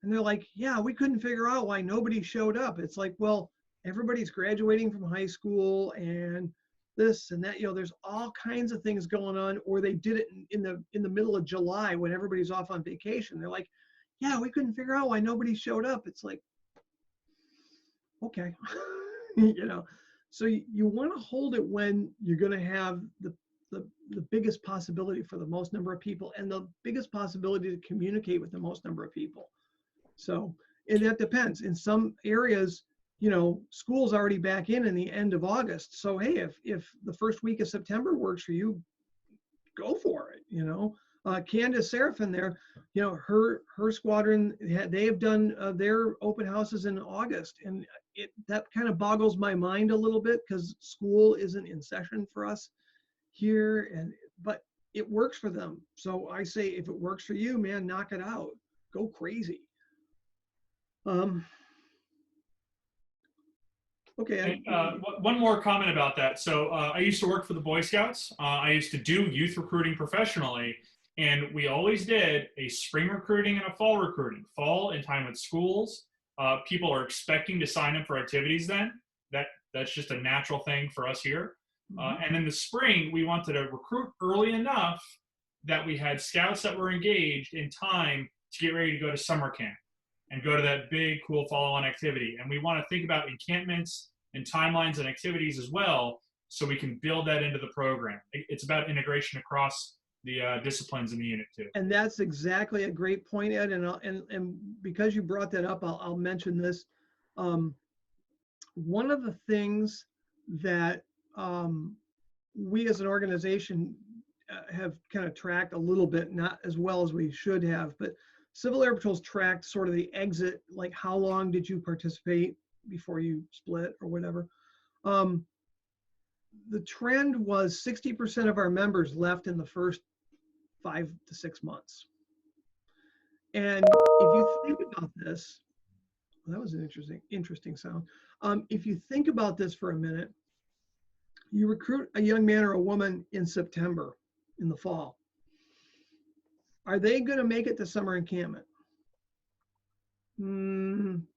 S4: and they're like, "Yeah, we couldn't figure out why nobody showed up." It's like, well, everybody's graduating from high school and this and that, there's all kinds of things going on. Or they did it in the middle of July when everybody's off on vacation. They're like, "Yeah, we couldn't figure out why nobody showed up." It's like, okay. So you want to hold it when you're going to have the biggest possibility for the most number of people and the biggest possibility to communicate with the most number of people. So, and that depends. In some areas, school's already back in the end of August. So, hey, if the first week of September works for you, go for it. Candace Seraphin there, her squadron, they have done their open houses in August, and that kind of boggles my mind a little bit because school isn't in session for us here, but it works for them. So I say, if it works for you, man, knock it out, go crazy. Okay.
S1: One more comment about that. So I used to work for the Boy Scouts. I used to do youth recruiting professionally, and we always did a spring recruiting and a fall recruiting. Fall in time with schools. People are expecting to sign up for activities then. That's just a natural thing for us here. And in the spring, we wanted to recruit early enough that we had scouts that were engaged in time to get ready to go to summer camp and go to that big, cool follow-on activity. And we want to think about encampments and timelines and activities as well, so we can build that into the program. It's about integration across the disciplines in the unit too.
S4: And that's exactly a great point, Ed. And because you brought that up, I'll mention this. One of the things that we as an organization have kind of tracked a little bit, not as well as we should have, but Civil Air Patrol's tracked sort of the exit, like how long did you participate before you split or whatever. The trend was 60% of our members left in the first 5 to 6 months. And if you think about this, well, that was an interesting sound. If you think about this for a minute, you recruit a young man or a woman in September, in the fall. Are they going to make it to summer encampment?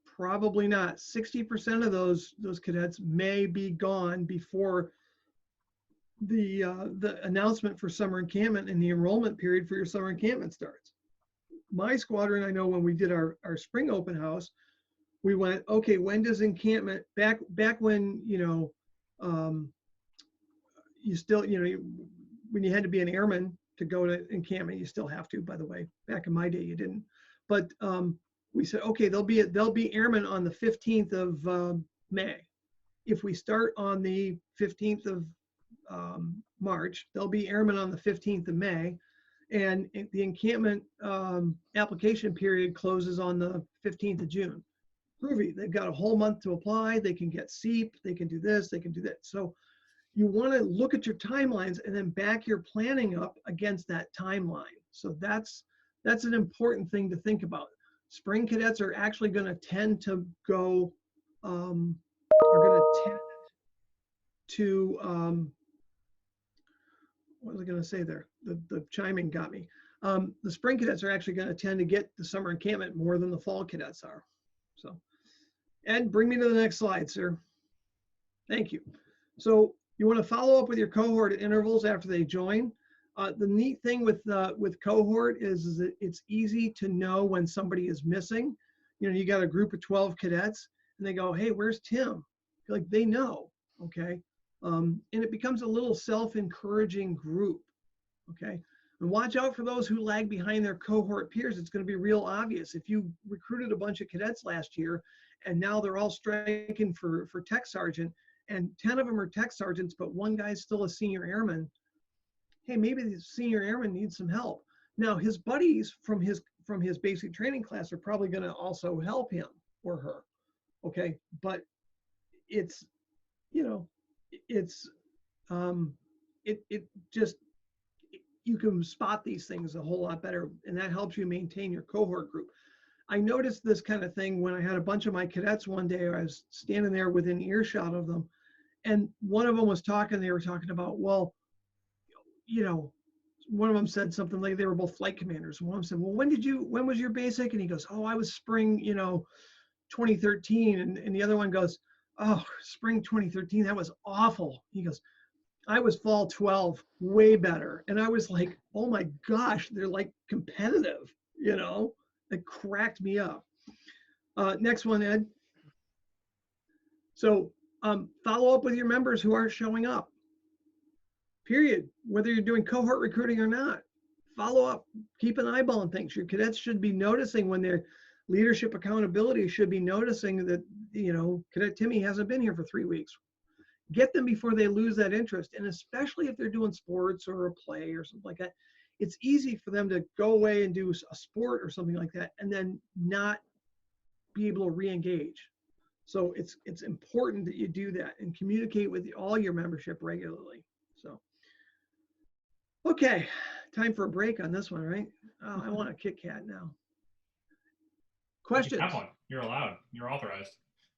S4: Probably not. 60% of those cadets may be gone before the announcement for summer encampment and the enrollment period for your summer encampment starts. My squadron, I know when we did our spring open house, we went, okay, when does encampment, back when, you still, when you had to be an airman to go to encampment, you still have to, by the way. Back in my day, you didn't. But we said, okay, they'll be airmen on the 15th of May. If we start on the 15th of March, they'll be airmen on the 15th of May. And the encampment application period closes on the 15th of June. Groovy, they've got a whole month to apply. They can get SEEP, they can do this, they can do that. So you want to look at your timelines and then back your planning up against that timeline. So that's an important thing to think about. Spring cadets are actually going to tend to go, what was I going to say there? The chiming got me. The spring cadets are actually going to tend to get the summer encampment more than the fall cadets are. So, Ed, bring me to the next slide, sir. Thank you. So you want to follow up with your cohort at intervals after they join. The neat thing with cohort is that it's easy to know when somebody is missing. You got a group of 12 cadets and they go, hey, where's Tim? Like, they know, okay? And it becomes a little self-encouraging group, okay? And watch out for those who lag behind their cohort peers. It's going to be real obvious. If you recruited a bunch of cadets last year and now they're all striking for tech sergeant, and 10 of them are tech sergeants, but one guy's still a senior airman, hey, maybe the senior airman needs some help. Now his buddies from his basic training class are probably going to also help him or her. Okay, but it's, you know, it's it just, you can spot these things a whole lot better, and that helps you maintain your cohort group. I noticed this kind of thing when I had a bunch of my cadets one day. I was standing there within earshot of them, and one of them was talking. They were talking about, well, you know, one of them said something like, they were both flight commanders. One of them said, well, when was your basic? And he goes, oh, I was spring, 2013. And the other one goes, oh, spring 2013, that was awful. He goes, I was fall 12, way better. And I was like, oh my gosh, they're like competitive, it cracked me up. Next one, Ed. So follow up with your members who aren't showing up, period. Whether you're doing cohort recruiting or not, follow up, keep an eyeball on things. Your cadets should be noticing when their leadership accountability should be noticing that, Cadet Timmy hasn't been here for 3 weeks. Get them before they lose that interest. And especially if they're doing sports or a play or something like that, it's easy for them to go away and do a sport or something like that and then not be able to re-engage. So it's important that you do that and communicate with all your membership regularly. So, okay, time for a break on this one, right? Oh, I want a Kit Kat now. Questions?
S1: You have one. You're allowed. You're authorized.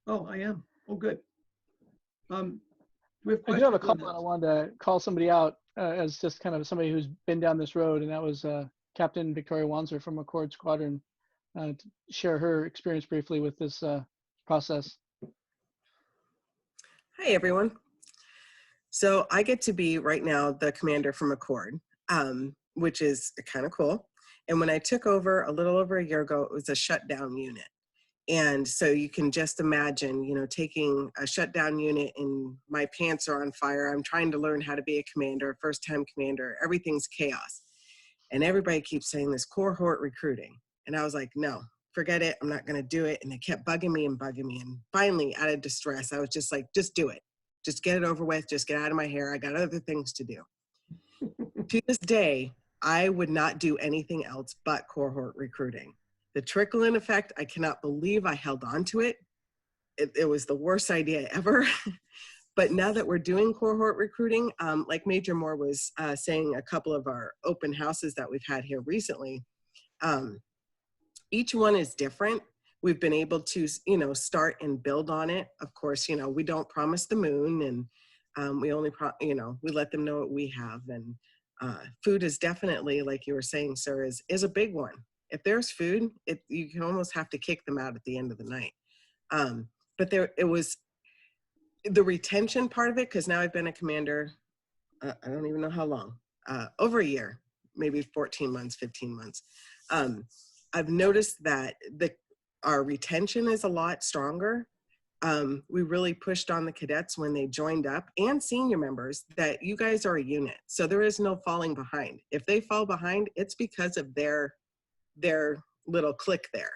S4: Oh, I am. Oh, good. We have
S2: I do have a
S4: questions on
S2: couple, and I
S4: this.
S2: wanted to call somebody out as just kind of somebody who's been down this road, and that was Captain Victoria Wanzer from Accord Squadron, to share her experience briefly with this process.
S9: Hi, everyone. So I get to be right now the commander from Accord, which is kind of cool. And when I took over a little over a year ago, it was a shutdown unit. And so you can just imagine, taking a shutdown unit and my pants are on fire. I'm trying to learn how to be a commander, first-time commander. Everything's chaos. And everybody keeps saying this cohort recruiting. And I was like, no, forget it. I'm not going to do it. And it kept bugging me. And finally, out of distress, I was just like, just do it. Just get it over with. Just get out of my hair. I got other things to do. To this day, I would not do anything else but cohort recruiting. The trickle-in effect, I cannot believe I held on to it. It was the worst idea ever. But now that we're doing cohort recruiting, like Major Moore was saying, a couple of our open houses that we've had here recently, each one is different. We've been able to, start and build on it. Of course, we don't promise the moon, and we only, we let them know what we have. And food is definitely, like you were saying, sir, is a big one. If there's food, you can almost have to kick them out at the end of the night. But it was the retention part of it, because now I've been a commander, I don't even know how long, over a year, maybe 14 months, 15 months. I've noticed that our retention is a lot stronger. We really pushed on the cadets when they joined up, and senior members, that you guys are a unit. So there is no falling behind. If they fall behind, it's because of their little clique there.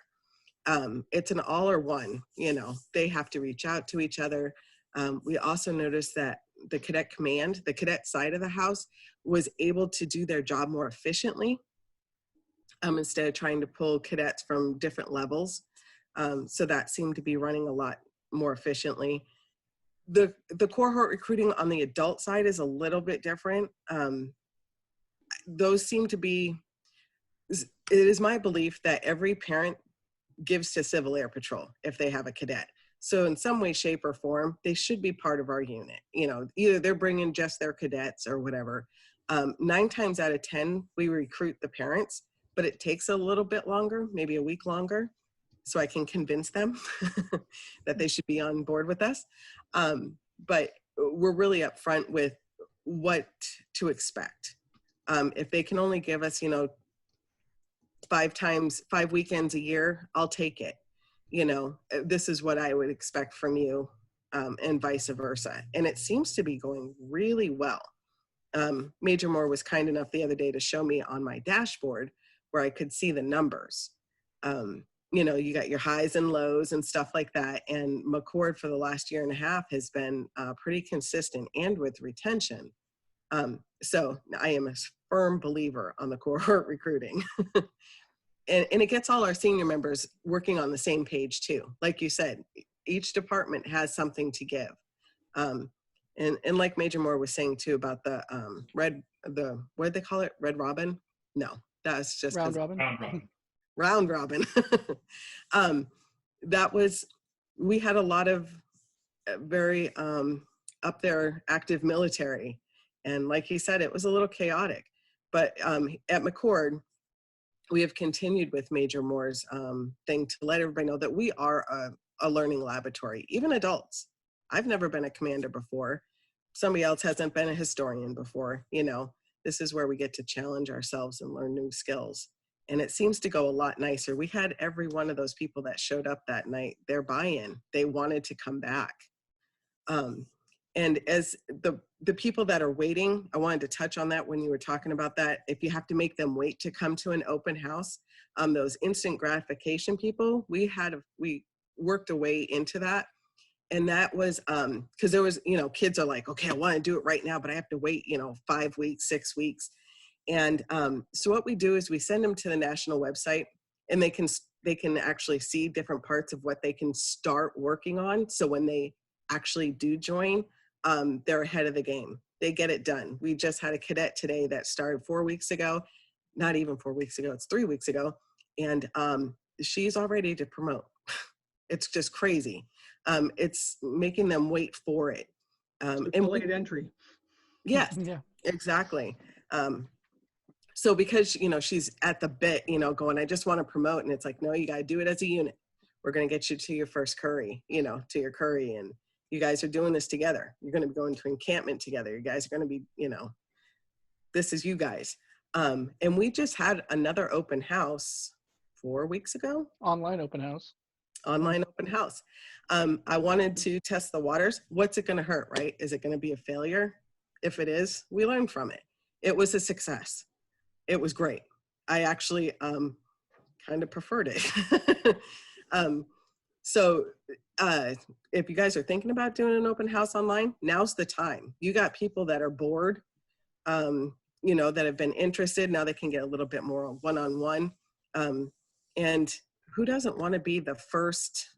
S9: It's an all or one, they have to reach out to each other. We also noticed that the cadet command, the cadet side of the house, was able to do their job more efficiently, instead of trying to pull cadets from different levels. So that seemed to be running a lot more efficiently. The cohort recruiting on the adult side is a little bit different. Those seem to be, it is my belief that every parent gives to Civil Air Patrol if they have a cadet. So in some way, shape, or form, they should be part of our unit. Either they're bringing just their cadets or whatever. 9 times out of 10, we recruit the parents, but it takes a little bit longer, maybe a week longer, so I can convince them that they should be on board with us. But we're really upfront with what to expect. If they can only give us, 5 weekends a year, I'll take it. This is what I would expect from you, and vice versa. And it seems to be going really well. Major Moore was kind enough the other day to show me on my dashboard where I could see the numbers. You got your highs and lows and stuff like that. And McCord for the last year and a half has been pretty consistent, and with retention. So I am a firm believer on the cohort recruiting. And it gets all our senior members working on the same page too. Like you said, each department has something to give. And like Major Moore was saying too about the what did they call it? Red Robin? No, that's just
S2: Round robin.
S1: Round robin.
S9: Round Robin. That was, we had a lot of very up there active military. And like he said, it was a little chaotic. But at McCord, we have continued with Major Moore's thing to let everybody know that we are a learning laboratory, even adults. I've never been a commander before. Somebody else hasn't been a historian before. You know, this is where we get to challenge ourselves and learn new skills. And it seems to go a lot nicer. We had every one of those people that showed up that night, their buy-in, they wanted to come back. And as the people that are waiting, I wanted to touch on that when you were talking about that. If you have to make them wait to come to an open house, those instant gratification people, we worked a way into that. And that was because there was, you know, kids are like, okay, I want to do it right now, but I have to wait, you know, 5 weeks, 6 weeks. And so what we do is we send them to the national website, and they can actually see different parts of what they can start working on. So when they actually do join, they're ahead of the game. They get it done. We just had a cadet today that started 4 weeks ago, not even 4 weeks ago, it's 3 weeks ago. And she's all ready to promote. It's just crazy. It's making them wait for it.
S4: So
S9: And
S4: delayed entry.
S9: yes,
S2: Yeah.
S9: exactly. So because, you know, she's at the bit, you know, going, I just want to promote. And it's like, no, you got to do it as a unit. We're going to get you to your first curry, you know, to your curry. And you guys are doing this together. You're going to be going to encampment together. You guys are going to be, you know, this is you guys. And we just had another open house 4 weeks ago.
S2: Online open house.
S9: Online open house. I wanted to test the waters. What's it going to hurt, right? Is it going to be a failure? If it is, we learn from it. It was a success. It was great. I actually kind of preferred it. So if you guys are thinking about doing an open house online, now's the time. You got people that are bored, you know, that have been interested. Now they can get a little bit more one-on-one. And who doesn't want to be the first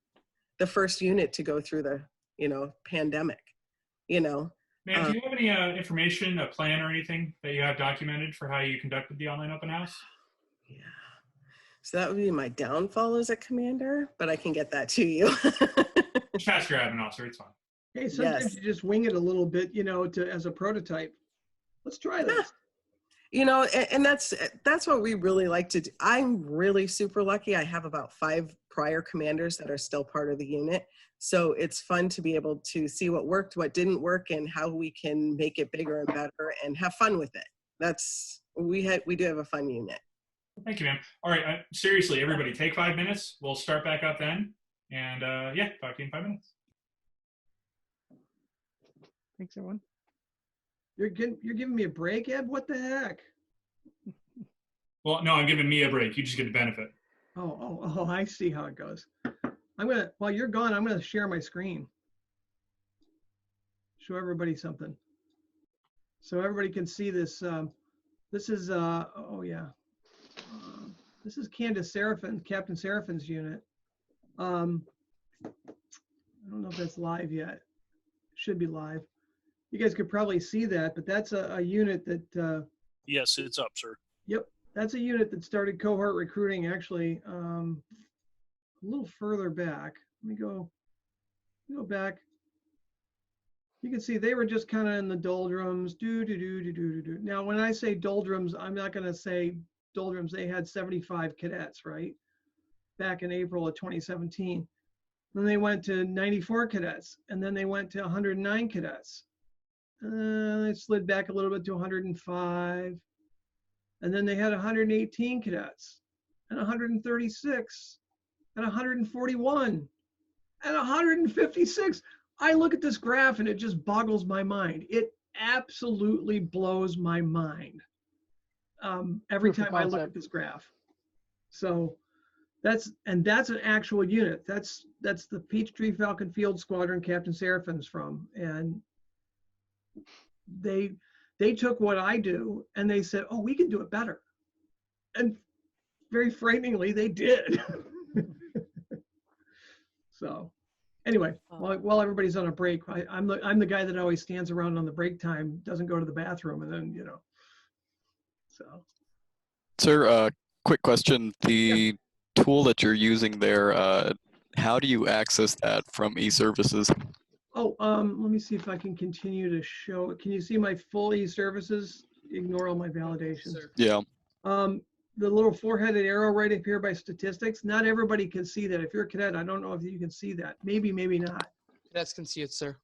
S9: unit to go through the, you know, pandemic, you know?
S1: Ma'am, do you have any information, a plan or anything that you have documented for how you conducted the online open house?
S9: Yeah. So that would be my downfall as a commander, but I can get that to you.
S1: Just pass your admin officer, it's fine.
S4: Hey, sometimes
S9: Yes.
S4: you just wing it a little bit, you know, as a prototype. Let's try this.
S9: You know, and that's what we really like to do. I'm really super lucky. I have about 5 prior commanders that are still part of the unit. So it's fun to be able to see what worked, what didn't work, and how we can make it bigger and better and have fun with it. That's, we do have a fun unit.
S1: Thank you, ma'am. All right, seriously, everybody, take 5 minutes. We'll start back up then. And yeah, talk to you in 5 minutes.
S2: Thanks, everyone.
S4: You're giving me a break, Ed? What the heck?
S1: Well, no, I'm giving me a break. You just get the benefit.
S4: Oh, I see how it goes. While you're gone, I'm gonna share my screen. Show everybody something. So everybody can see this. This is, oh yeah. This is Candace Seraphin, Captain Seraphin's unit. I don't know if that's live yet. Should be live. You guys could probably see that, but that's a unit that.
S10: Yes, it's up, sir.
S4: Yep, that's a unit that started Cohort Recruiting actually a little further back. Let me go back. You can see they were just kind of in the doldrums. Now, when I say doldrums, I'm not going to say doldrums. They had 75 cadets, right? Back in April of 2017. Then they went to 94 cadets, and then they went to 109 cadets. They slid back a little bit to 105. And then they had 118 cadets, and 136, and 141, and 156. I look at this graph and it just boggles my mind. It absolutely blows my mind every time I look at this graph. So that's an actual unit. That's the Peachtree Falcon Field Squadron Captain Seraphin's from. And they took what I do and they said, oh, we can do it better. And very frighteningly, they did. So anyway, while everybody's on a break, I'm the guy that always stands around on the break time, doesn't go to the bathroom, and then, so.
S10: Sir, quick question. The tool that you're using there, how do you access that from eServices?
S4: Oh, let me see if I can continue to show it. Can you see my full eServices? Ignore all my validations.
S10: Yeah.
S4: The little four-headed arrow right up here by statistics, not everybody can see that. If you're a cadet, I don't know if you can see that. Maybe, maybe not.
S11: Cadets can see it, sir.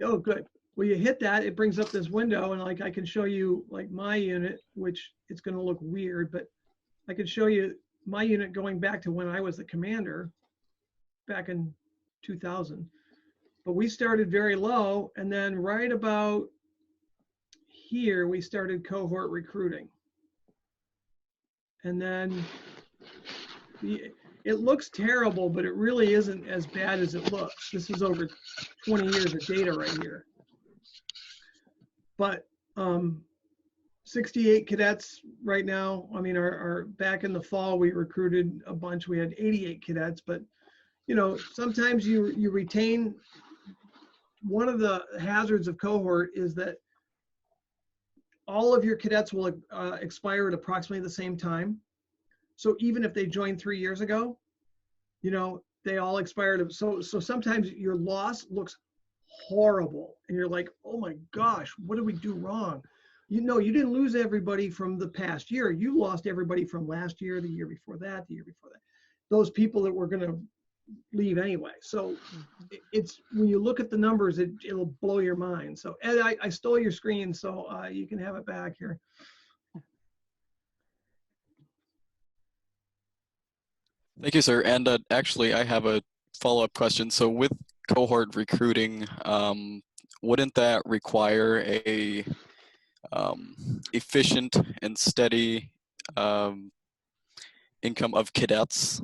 S4: Oh, good. Well, you hit that, it brings up this window, and like I can show you like my unit, which it's going to look weird, but I can show you my unit going back to when I was the commander back in 2000. But we started very low, and then right about here, we started cohort recruiting. And then it looks terrible, but it really isn't as bad as it looks. This is over 20 years of data right here. But 68 cadets right now. I mean, our back in the fall, we recruited a bunch. We had 88 cadets, but sometimes you retain. One of the hazards of cohort is that all of your cadets will expire at approximately the same time. So even if they joined 3 years ago, they all expired. So sometimes your loss looks horrible and you're like, oh my gosh, what did we do wrong? You didn't lose everybody from the past year. You lost everybody from last year, the year before that, the year before that. Those people that were going to leave anyway. So it's, when you look at the numbers, it'll blow your mind. So Ed, I stole your screen, so you can have it back here.
S10: Thank you, sir. And actually, I have a follow-up question. So with cohort recruiting, wouldn't that require a efficient and steady income of cadets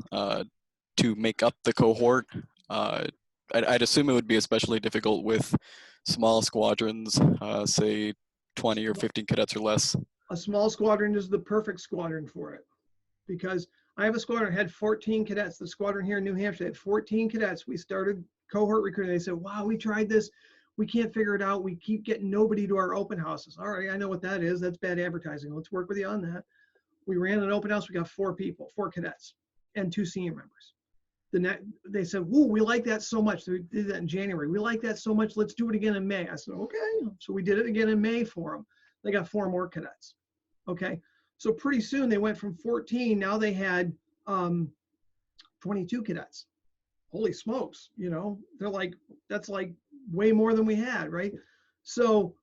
S10: to make up the cohort? I'd assume it would be especially difficult with small squadrons, say 20 or 15 cadets or less.
S4: A small squadron is the perfect squadron for it, because I have a squadron that had 14 cadets. The squadron here in New Hampshire had 14 cadets. We started cohort recruiting. They said, wow, we tried this. We can't figure it out. We keep getting nobody to our open houses. All right, I know what that is. That's bad advertising. Let's work with you on that. We ran an open house. We got 4 people, 4 cadets, and 2 senior members. They said, whoa, we like that so much. We did that in January. We like that so much. Let's do it again in May. I said, okay. So we did it again in May for them. They got 4 more cadets. Okay. So pretty soon they went from 14. Now they had 22 cadets. Holy smokes. They're like, that's like way more than we had. Right. So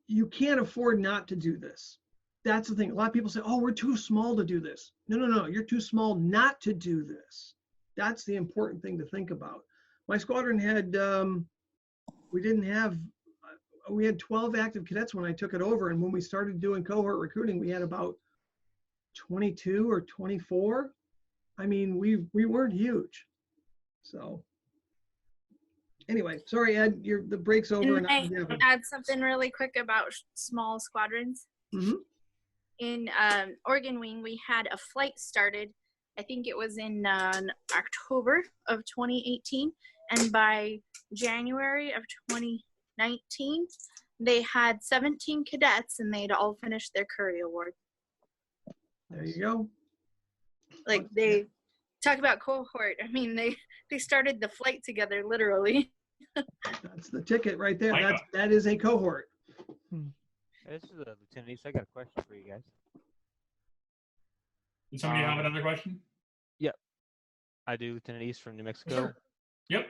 S4: you can't afford not to do this. That's the thing. A lot of people say, oh, we're too small to do this. No. You're too small not to do this. That's the important thing to think about. My squadron had, we had 12 active cadets when I took it over. And when we started doing cohort recruiting, we had about 22 or 24. I mean, we weren't huge. So anyway, sorry, Ed, the break's over.
S12: Can I add something really quick about small squadrons?
S4: Mm-hmm.
S12: In Oregon Wing, we had a flight started, I think it was in October of 2018. And by January of 2019, they had 17 cadets and they'd all finished their Curry Award.
S4: There you go.
S12: Like, they talk about cohort. I mean, they started the flight together, literally.
S4: That's the ticket right there. That is a cohort.
S13: This is Lieutenant East. I got a question for you guys.
S1: Does somebody have another question?
S13: Yep, I do. Lieutenant East from New Mexico.
S1: Sure. Yep.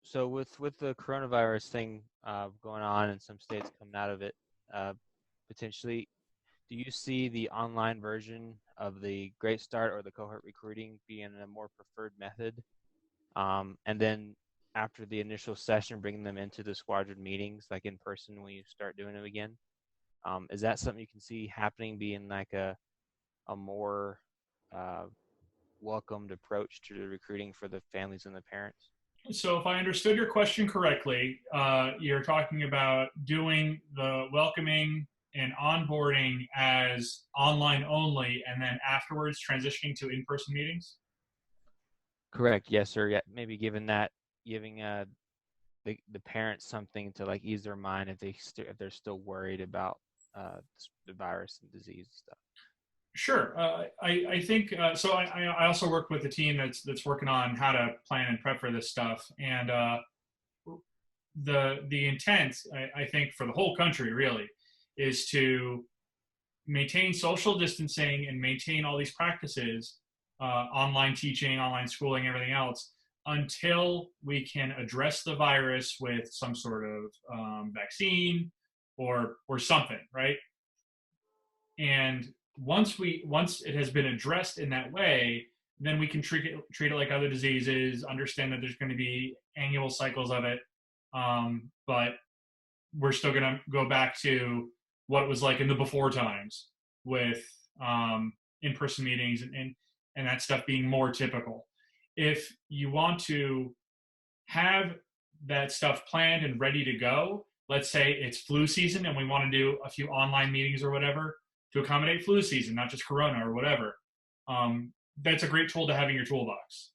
S13: So with the coronavirus thing going on and some states coming out of it, potentially, do you see the online version of the Great Start or the cohort recruiting being a more preferred method? And then after the initial session, bringing them into the squadron meetings, like in person when you start doing them again? Is that something you can see happening, being like a more welcomed approach to the recruiting for the families and the parents?
S1: So if I understood your question correctly, you're talking about doing the welcoming and onboarding as online only, and then afterwards transitioning to in-person meetings?
S13: Correct. Yes, sir. Yeah, maybe giving the parents something to like ease their mind if if they're still worried about the virus and disease and stuff.
S1: Sure. I think so. I also work with a team that's working on how to plan and prep for this stuff, and the intent I think for the whole country really is to maintain social distancing and maintain all these practices, online teaching, online schooling, everything else, until we can address the virus with some sort of vaccine or something, right? And once it has been addressed in that way, then we can treat it like other diseases. Understand that there's going to be annual cycles of it, but we're still going to go back to what it was like in the before times with in-person meetings and that stuff being more typical. If you want to have that stuff planned and ready to go, let's say it's flu season and we want to do a few online meetings or whatever to accommodate flu season, not just corona or whatever, that's a great tool to have in your toolbox.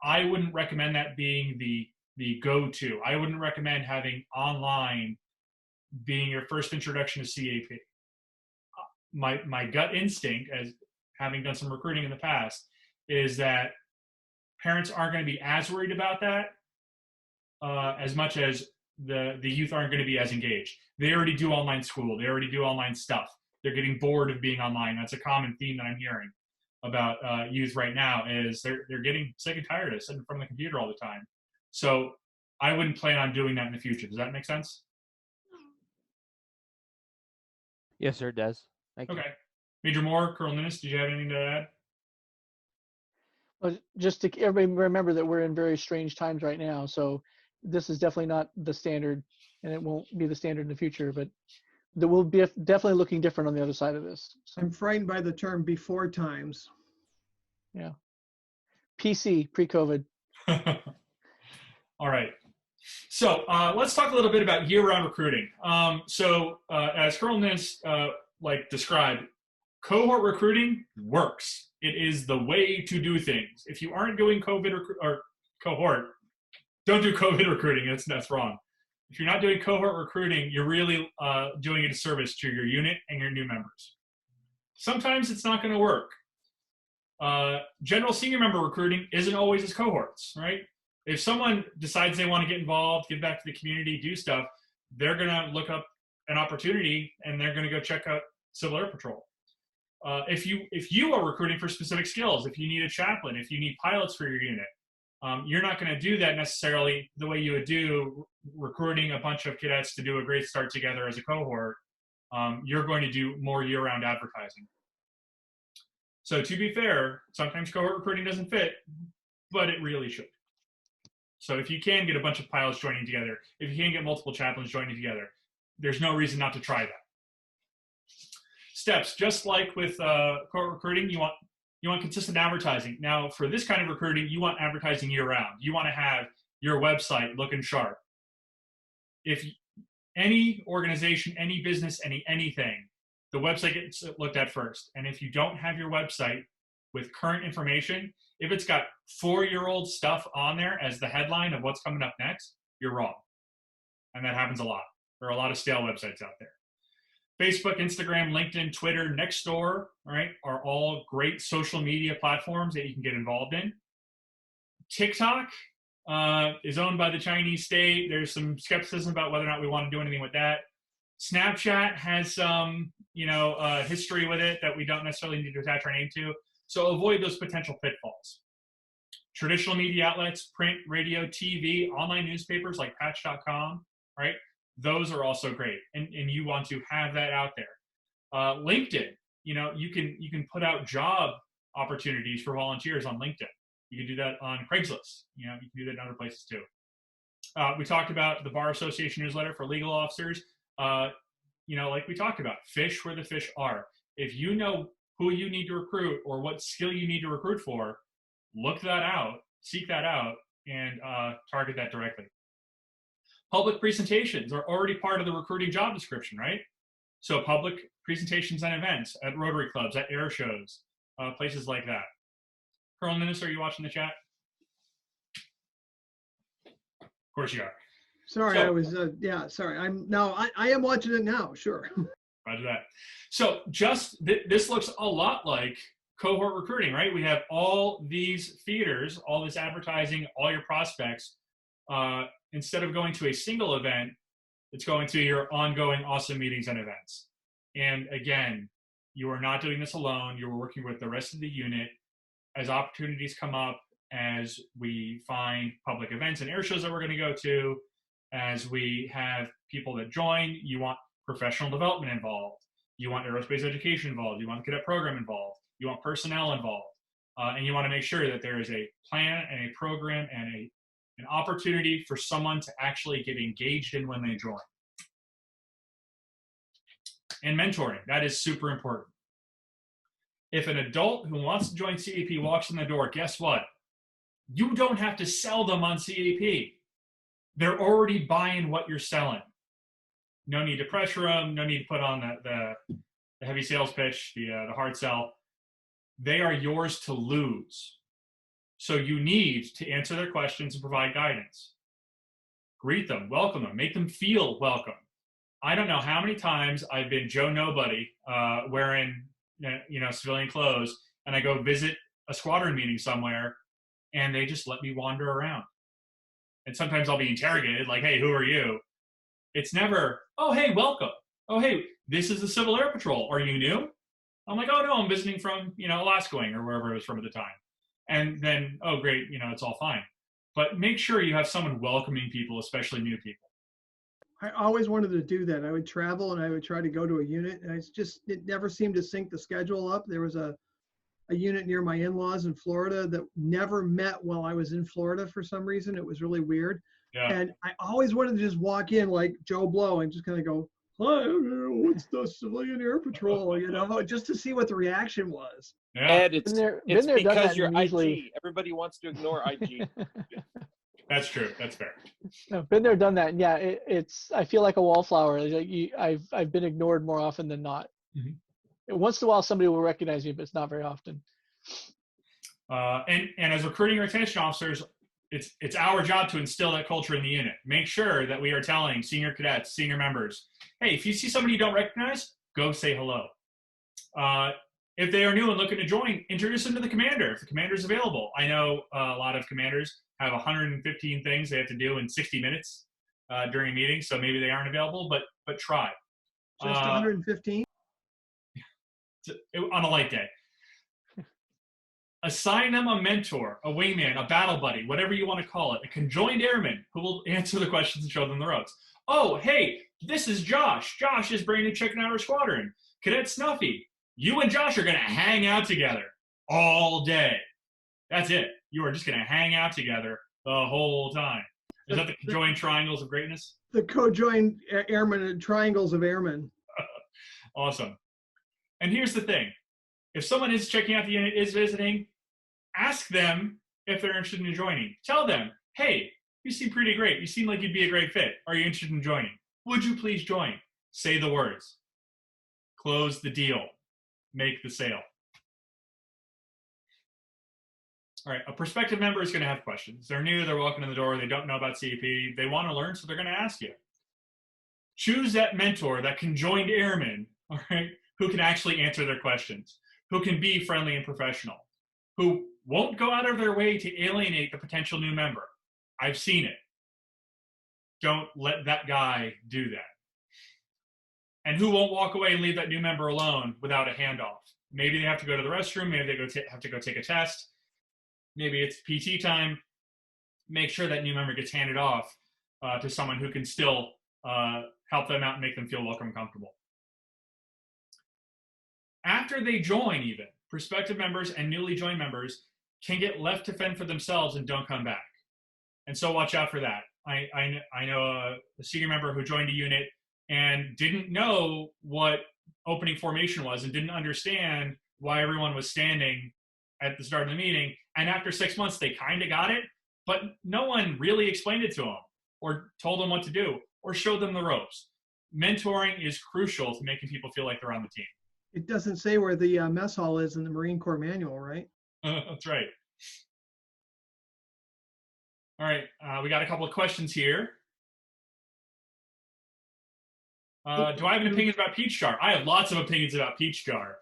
S1: I wouldn't recommend that being the go-to. I wouldn't recommend having online being your first introduction to CAP. My gut instinct, as having done some recruiting in the past, is that parents aren't going to be as worried about that as much as the youth aren't going to be as engaged. They already do online school. They already do online stuff. They're getting bored of being online. That's a common theme that I'm hearing about youth right now is they're getting sick and tired of sitting in front of the computer all the time. So I wouldn't plan on doing that in the future. Does that make sense?
S13: Yes, sir, it does. Thank you.
S1: Okay. Major Moore, Colonel Ninnis, did you have anything to add?
S2: Well, just to everybody remember that we're in very strange times right now. So this is definitely not the standard, and it won't be the standard in the future. But that will be definitely looking different on the other side of this. So,
S4: I'm frightened by the term before times.
S2: yeah. PC, pre-COVID.
S1: All right. So let's talk a little bit about year-round recruiting. As Colonel Ninnis described, cohort recruiting works. It is the way to do things. If you aren't doing or cohort, don't do COVID recruiting. That's wrong. If you're not doing cohort recruiting, you're really doing a disservice to your unit and your new members. Sometimes it's not going to work. General senior member recruiting isn't always as cohorts, right? If someone decides they want to get involved, give back to the community, do stuff, they're going to look up an opportunity and they're going to go check out Civil Air Patrol. If you are recruiting for specific skills, if you need a chaplain, if you need pilots for your unit, you're not going to do that necessarily the way you would do recruiting a bunch of cadets to do a great start together as a cohort. You're going to do more year-round advertising. So to be fair, sometimes cohort recruiting doesn't fit, but it really should. So if you can get a bunch of pilots joining together, if you can get multiple chaplains joining together, there's no reason not to try that. Steps, just like with cohort recruiting, you want consistent advertising. Now, for this kind of recruiting, you want advertising year-round. You want to have your website looking sharp. If any organization, any business, anything, the website gets looked at first. And if you don't have your website with current information, if it's got 4-year-old stuff on there as the headline of what's coming up next, you're wrong. And that happens a lot. There are a lot of stale websites out there. Facebook, Instagram, LinkedIn, Twitter, Nextdoor, right, are all great social media platforms that you can get involved in. TikTok is owned by the Chinese state. There's some skepticism about whether or not we want to do anything with that. Snapchat has some, history with it that we don't necessarily need to attach our name to. So avoid those potential pitfalls. Traditional media outlets, print, radio, TV, online newspapers like patch.com, right? Those are also great. And you want to have that out there. LinkedIn, you can put out job opportunities for volunteers on LinkedIn. You can do that on Craigslist. You can do that in other places too. We talked about the Bar Association newsletter for legal officers. Like we talked about, fish where the fish are. If you know who you need to recruit or what skill you need to recruit for, look that out, seek that out, and target that directly. Public presentations are already part of the recruiting job description, right? So public presentations and events at Rotary clubs, at air shows, places like that. Colonel Ninnis, are you watching the chat? Of course you are.
S4: Sorry,
S1: So,
S4: I was, yeah, sorry. I am watching it now, sure.
S1: Roger that. So this looks a lot like cohort recruiting, right? We have all these feeders, all this advertising, all your prospects. Instead of going to a single event, it's going to your ongoing awesome meetings and events. And again, you are not doing this alone. You're working with the rest of the unit. As opportunities come up, as we find public events and air shows that we're going to go to, as we have people that join, you want professional development involved. You want aerospace education involved. You want the cadet program involved. You want personnel involved. And you want to make sure that there is a plan and a program and an opportunity for someone to actually get engaged in when they join. And mentoring, that is super important. If an adult who wants to join CAP walks in the door, guess what? You don't have to sell them on CAP. They're already buying what you're selling. No need to pressure them. No need to put on the heavy sales pitch, the hard sell. They are yours to lose. So you need to answer their questions and provide guidance. Greet them, welcome them, make them feel welcome. I don't know how many times I've been Joe Nobody wearing civilian clothes, and I go visit a squadron meeting somewhere, and they just let me wander around. And sometimes I'll be interrogated, like, hey, who are you? It's never, oh, hey, welcome. Oh, hey, this is the Civil Air Patrol. Are you new? I'm like, oh, no, I'm visiting from, Alaska Wing or wherever it was from at the time. And then, oh, great, it's all fine. But make sure you have someone welcoming people, especially new people.
S4: I always wanted to do that. I would travel and I would try to go to a unit, and it never seemed to sync the schedule up. There was a unit near my in-laws in Florida that never met while I was in Florida for some reason. It was really weird.
S1: Yeah.
S4: And I always wanted to just walk in like Joe Blow and just kind of go, hi, what's the Civilian Air Patrol, just to see what the reaction was.
S1: Yeah.
S11: Ed, it's because you're
S2: usually...
S11: IG. Everybody wants to ignore IG.
S1: That's true. That's fair.
S2: I've been there, done that. And yeah, it's. I feel like a wallflower. I've been ignored more often than not. Mm-hmm. Once in a while, somebody will recognize me, but it's not very often.
S1: And as recruiting or retention officers, it's our job to instill that culture in the unit. Make sure that we are telling senior cadets, senior members, hey, if you see somebody you don't recognize, go say hello. If they are new and looking to join, introduce them to the commander if the commander is available. I know a lot of commanders have 115 things they have to do in 60 minutes during a meeting, so maybe they aren't available, but try.
S4: Just 115?
S1: On a light day. Assign them a mentor, a wingman, a battle buddy, whatever you want to call it, a conjoined airman who will answer the questions and show them the ropes. Oh, hey, this is Josh. Josh is bringing to checking out our squadron. Cadet Snuffy, you and Josh are going to hang out together all day. That's it. You are just going to hang out together the whole time. Is that the conjoined triangles of greatness?
S4: The conjoined airmen, triangles of airmen.
S1: Awesome. And here's the thing. If someone is checking out the unit, is visiting, ask them if they're interested in joining. Tell them, hey, you seem pretty great. You seem like you'd be a great fit. Are you interested in joining? Would you please join? Say the words. Close the deal. Make the sale. All right, a prospective member is going to have questions. They're new, they're walking in the door, they don't know about CAP, they want to learn, so they're going to ask you. Choose that mentor, that conjoined airman, all right, who can actually answer their questions, who can be friendly and professional, who won't go out of their way to alienate the potential new member. I've seen it. Don't let that guy do that. And who won't walk away and leave that new member alone without a handoff. Maybe they have to go to the restroom, maybe they have to go take a test, maybe it's PT time. Make sure that new member gets handed off to someone who can still help them out and make them feel welcome and comfortable. After they join even, prospective members and newly joined members can get left to fend for themselves and don't come back. And so watch out for that. I know a senior member who joined a unit and didn't know what opening formation was and didn't understand why everyone was standing at the start of the meeting. And after 6 months, they kind of got it, but no one really explained it to them or told them what to do or showed them the ropes. Mentoring is crucial to making people feel like they're on the team.
S4: It doesn't say where the mess hall is in the Marine Corps manual, right?
S1: That's right. All right, we got a couple of questions here. Do I have an opinion about Peach Jar? I have lots of opinions about Peach Jar.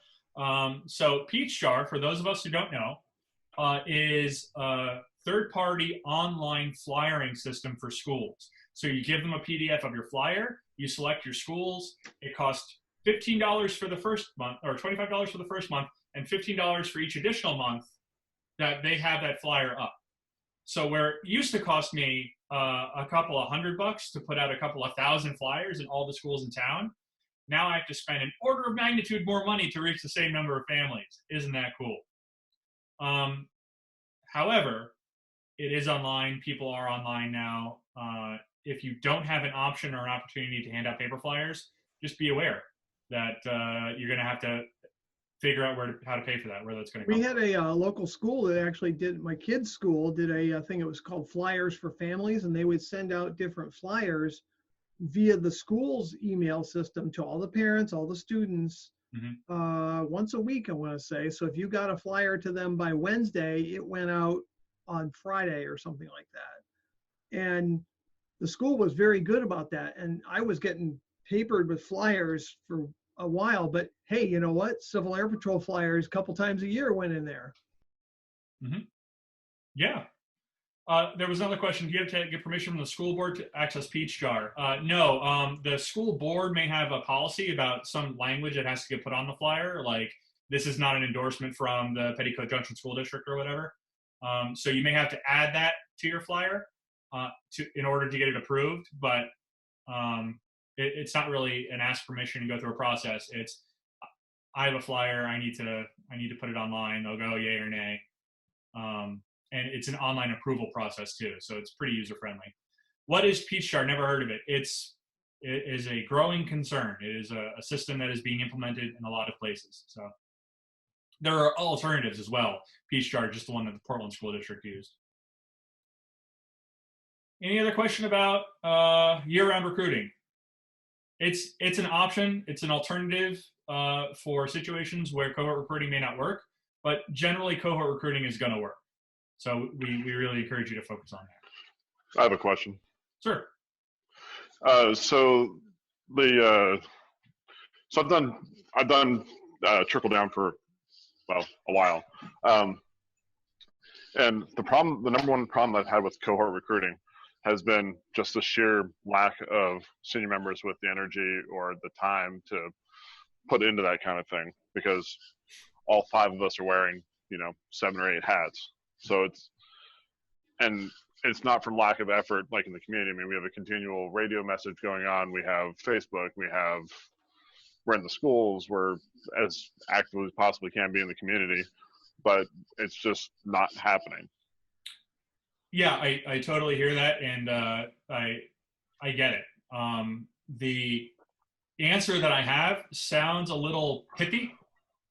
S1: So Peach Jar, for those of us who don't know, is a third-party online flyering system for schools. So you give them a PDF of your flyer, you select your schools, it costs $15 for the first month, or $25 for the first month, and $15 for each additional month that they have that flyer up. So where it used to cost me a couple of $100 to put out a couple of thousand flyers in all the schools in town, now I have to spend an order of magnitude more money to reach the same number of families. Isn't that cool? However, it is online. People are online now. If you don't have an option or an opportunity to hand out paper flyers, just be aware that you're going to have to figure out how to pay for that, where that's going to come.
S4: We had a local school that actually did, my kids' school did a thing, it was called Flyers for Families, and they would send out different flyers via the school's email system to all the parents, all the students, once a week, I want to say. So if you got a flyer to them by Wednesday, it went out on Friday or something like that. And the school was very good about that. And I was getting papered with flyers for a while, but hey, you know what? Civil Air Patrol flyers a couple times a year went in there.
S1: Yeah. There was another question. Do you have to get permission from the school board to access Peach Jar? No. The school board may have a policy about some language that has to get put on the flyer, like this is not an endorsement from the Petticoat Junction School District or whatever. So you may have to add that to your flyer in order to get it approved, but it's not really an ask permission and go through a process. It's I have a flyer. I need to put it online. They'll go yay or nay. And it's an online approval process too, so it's pretty user friendly. What is Peach Jar? Never heard of it. It is a growing concern. It is a system that is being implemented in a lot of places. So there are alternatives as well. Peach Jar, just the one that the Portland School District used. Any other question about year-round recruiting? It's an option. It's an alternative for situations where cohort recruiting may not work, but generally cohort recruiting is going to work. So we really encourage you to focus on that.
S14: I have a question.
S1: Sure.
S14: So I've done trickle down for a while, and the number one problem I've had with cohort recruiting has been just the sheer lack of senior members with the energy or the time to put into that kind of thing, because all 5 of us are wearing 7 or 8 hats. So it's not from lack of effort, like in the community. I mean, we have a continual radio message going on. We have Facebook. We're in the schools. We're as active as possibly can be in the community, but it's just not happening.
S1: Yeah, I totally hear that, and I get it. The answer that I have sounds a little pithy,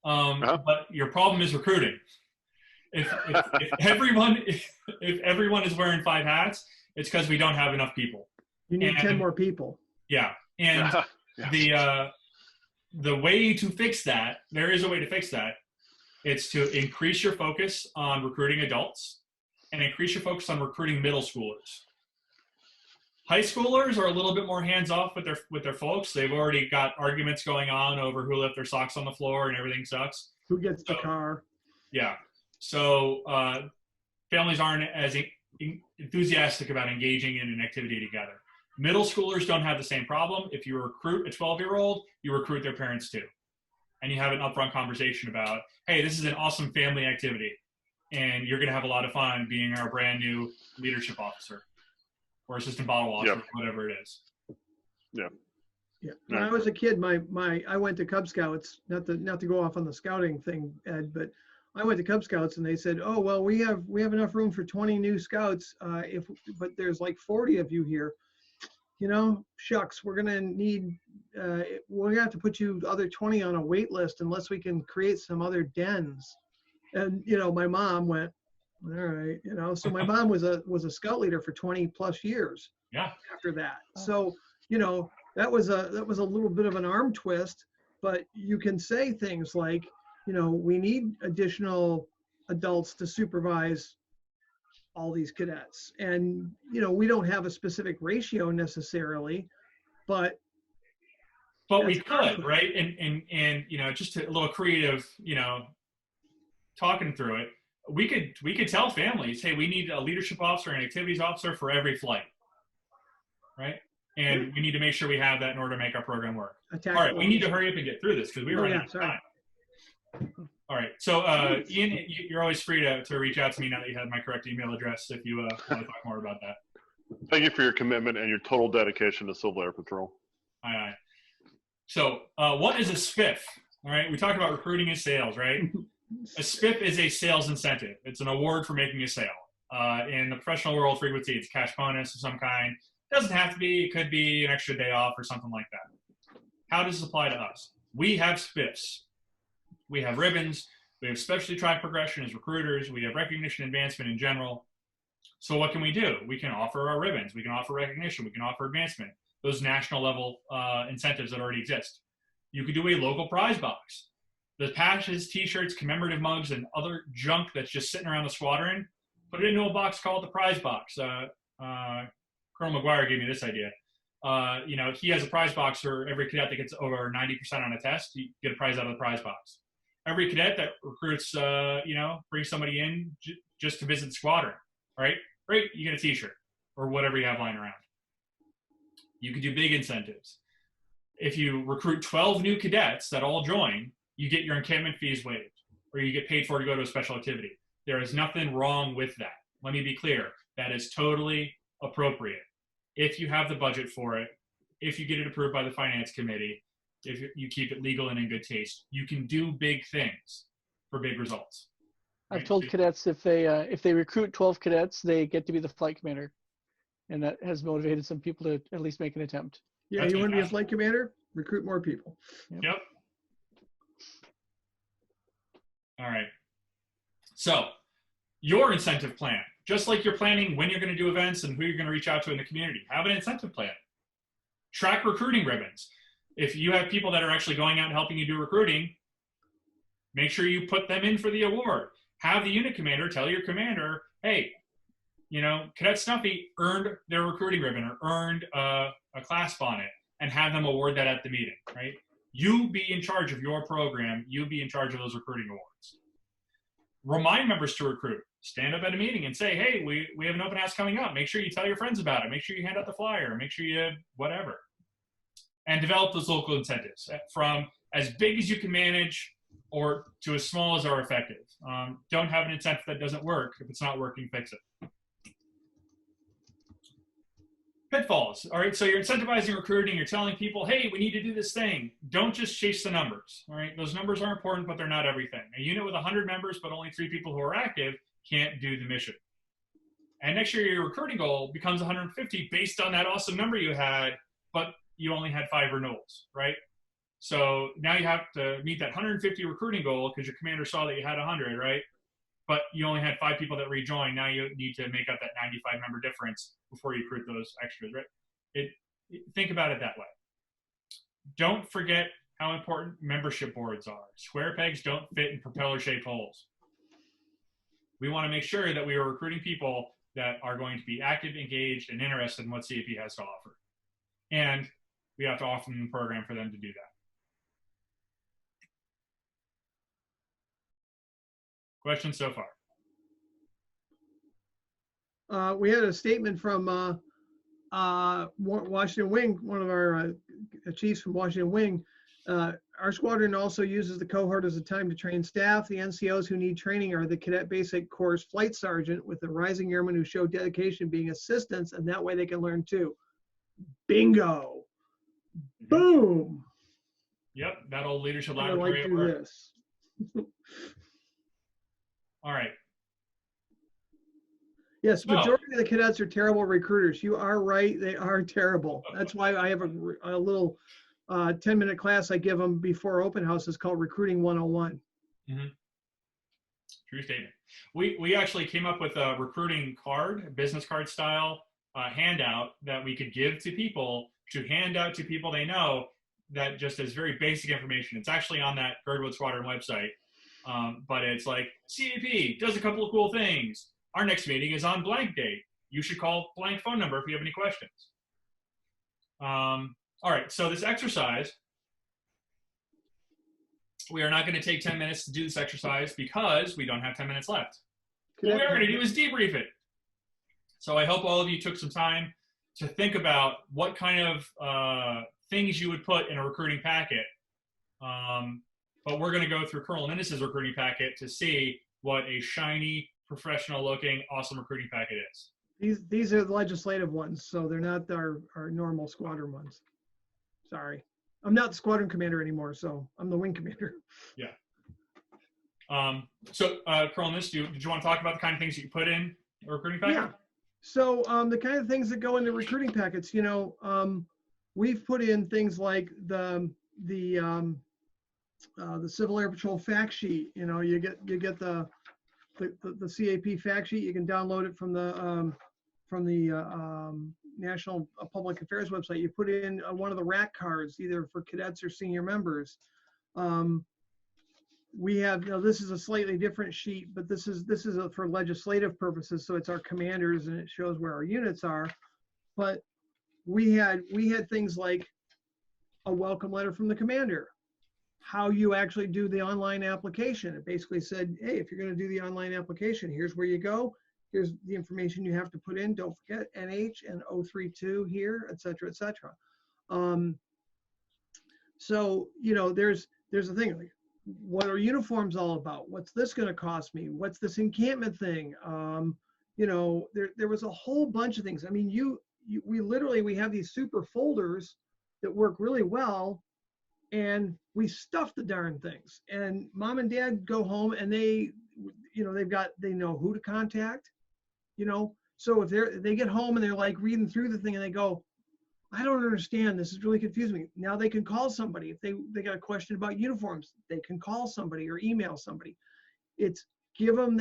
S1: but your problem is recruiting. If everyone is wearing 5 hats, it's because we don't have enough people.
S4: You need 10 more people.
S1: Yeah, and the way to fix that, there is a way to fix that. It's to increase your focus on recruiting adults and increase your focus on recruiting middle schoolers. High schoolers are a little bit more hands-off with their folks. They've already got arguments going on over who left their socks on the floor and everything sucks.
S4: Who gets the car? Yeah.
S1: So families aren't as enthusiastic about engaging in an activity together. Middle schoolers don't have the same problem. If you recruit a 12-year-old, you recruit their parents too. And you have an upfront conversation about, hey, this is an awesome family activity, and you're going to have a lot of fun being our brand new leadership officer or assistant bottle washer, whatever it is.
S14: Yeah.
S4: Yeah. When I was a kid, I went to Cub Scouts, not to go off on the scouting thing, Ed, but I went to Cub Scouts and they said, oh, well, we have enough room for 20 new scouts, but there's like 40 of you here. Shucks, we're gonna need, we're gonna have to put you other 20 on a wait list unless we can create some other dens. And my mom went, All right. You know, so my mom was a scout leader for 20 plus years.
S1: Yeah.
S4: After that. So, you know, that was a little bit of an arm twist, but you can say things like, you know, we need additional adults to supervise all these cadets. And, you know, we don't have a specific ratio necessarily, but
S1: we could, right? And you know, just a little creative, you know, talking through it, we could tell families, hey, we need a leadership officer and activities officer for every flight, right? And we need to make sure we have that in order to make our program work. All right, we need to hurry up and get through this because we're running out of time. All right, so Ian, you're always free to reach out to me now that you have my correct email address if you want to talk more about that.
S14: Thank you for your commitment and your total dedication to Civil Air Patrol.
S1: Aye, aye. So what is a SPIF? All right, we talked about recruiting and sales, right? A SPIF is a sales incentive. It's an award for making a sale. In the professional world, frequency, it's a cash bonus of some kind. It doesn't have to be. It could be an extra day off or something like that. How does this apply to us? We have SPIFs. We have ribbons. We have specialty track progression as recruiters. We have recognition advancement in general. So what can we do? We can offer our ribbons. We can offer recognition. We can offer advancement. Those national level incentives that already exist. You could do a local prize box. The patches, t-shirts, commemorative mugs, and other junk that's just sitting around the squadron, put it into a box called the prize box. Colonel McGuire gave me this idea. You know, he has a prize box for every cadet that gets over 90% on a test. You get a prize out of the prize box. Every cadet that recruits, you know, brings somebody in just to visit the squadron, right? Great, you get a t-shirt or whatever you have lying around. You could do big incentives. If you recruit 12 new cadets that all join, you get your encampment fees waived, or you get paid for to go to a special activity. There is nothing wrong with that. Let me be clear. That is totally appropriate. If you have the budget for it, if you get it approved by the finance committee, if you keep it legal and in good taste, you can do big things for big results.
S2: I've told cadets if they recruit 12 cadets, they get to be the flight commander. And that has motivated some people to at least make an attempt.
S4: Yeah, you want to be a flight commander? Recruit more people.
S1: Yep. All right. So your incentive plan, just like you're planning when you're going to do events and who you're going to reach out to in the community, have an incentive plan. Track recruiting ribbons. If you have people that are actually going out and helping you do recruiting, make sure you put them in for the award. Have the unit commander tell your commander, hey, you know, Cadet Snuffy earned their recruiting ribbon or earned a clasp on it, and have them award that at the meeting, right? You be in charge of your program. You be in charge of those recruiting awards. Remind members to recruit. Stand up at a meeting and say, hey, we have an open house coming up. Make sure you tell your friends about it. Make sure you hand out the flyer. Make sure you whatever. And develop those local incentives from as big as you can manage or to as small as are effective. Don't have an incentive that doesn't work. If it's not working, fix it. Pitfalls. All right, so you're incentivizing recruiting. You're telling people, hey, we need to do this thing. Don't just chase the numbers. All right, those numbers are important, but they're not everything. A unit with 100 members, but only 3 people who are active can't do the mission. And next year, your recruiting goal becomes 150 based on that awesome number you had, but you only had 5 renewals, right? So now you have to meet that 150 recruiting goal because your commander saw that you had 100, right? But you only had 5 people that rejoined. Now you need to make up that 95 member difference before you recruit those extras, right? Think about it that way. Don't forget how important membership boards are. Square pegs don't fit in propeller-shaped holes. We want to make sure that we are recruiting people that are going to be active, engaged, and interested in what CAP has to offer. And we have to offer them a program for them to do that. Questions so far?
S4: We had a statement from Washington Wing, one of our chiefs from Washington Wing. Our squadron also uses the cohort as a time to train staff. The NCOs who need training are the Cadet Basic Course Flight Sergeant, with the rising airmen who show dedication being assistants, and that way they can learn too. Bingo. Boom.
S1: Yep, that old leadership
S4: I
S1: laboratory.
S4: like to do this.
S1: All right.
S4: Yes, majority of the cadets are terrible recruiters. You are right. They are terrible. That's why I have a little 10-minute class I give them before open houses called Recruiting 101.
S1: Mm-hmm. True statement. We actually came up with a recruiting card, business card style handout that we could give to people to hand out to people they know, that just is very basic information. It's actually on that Girdwood Squadron website, but it's like, CAP does a couple of cool things. Our next meeting is on blank date. You should call blank phone number if you have any questions. All right, so this exercise, we are not going to take 10 minutes to do this exercise because we don't have 10 minutes left. What we are going to do is debrief it. So I hope all of you took some time to think about what kind of things you would put in a recruiting packet. But we're going to go through Colonel Ninnis's recruiting packet to see what a shiny, professional-looking, awesome recruiting packet is.
S4: These are the legislative ones, so they're not our normal squadron ones. Sorry. I'm not the squadron commander anymore, so I'm the wing commander.
S1: Yeah. Colonel Ninnis, did you want to talk about the kind of things that you put in a recruiting packet?
S4: Yeah. So the kind of things that go into recruiting packets, we've put in things like the Civil Air Patrol fact sheet. You get the CAP fact sheet. You can download it from the National Public Affairs website. You put in one of the RAC cards, either for cadets or senior members. We have, this is a slightly different sheet, but this is for legislative purposes. So it's our commanders and it shows where our units are. But we had things like a welcome letter from the commander, how you actually do the online application. It basically said, hey, if you're going to do the online application, here's where you go. Here's the information you have to put in. Don't forget NH and 032 here, et cetera, et cetera. So, there's a thing like, what are uniforms all about? What's this going to cost me? What's this encampment thing? There was a whole bunch of things. I mean, we have these super folders that work really well, and we stuff the darn things. And mom and dad go home and they know who to contact. So if they get home and they're like reading through the thing and they go, I don't understand, this is really confusing me. Now they can call somebody. If they got a question about uniforms, they can call somebody or email somebody. It's give them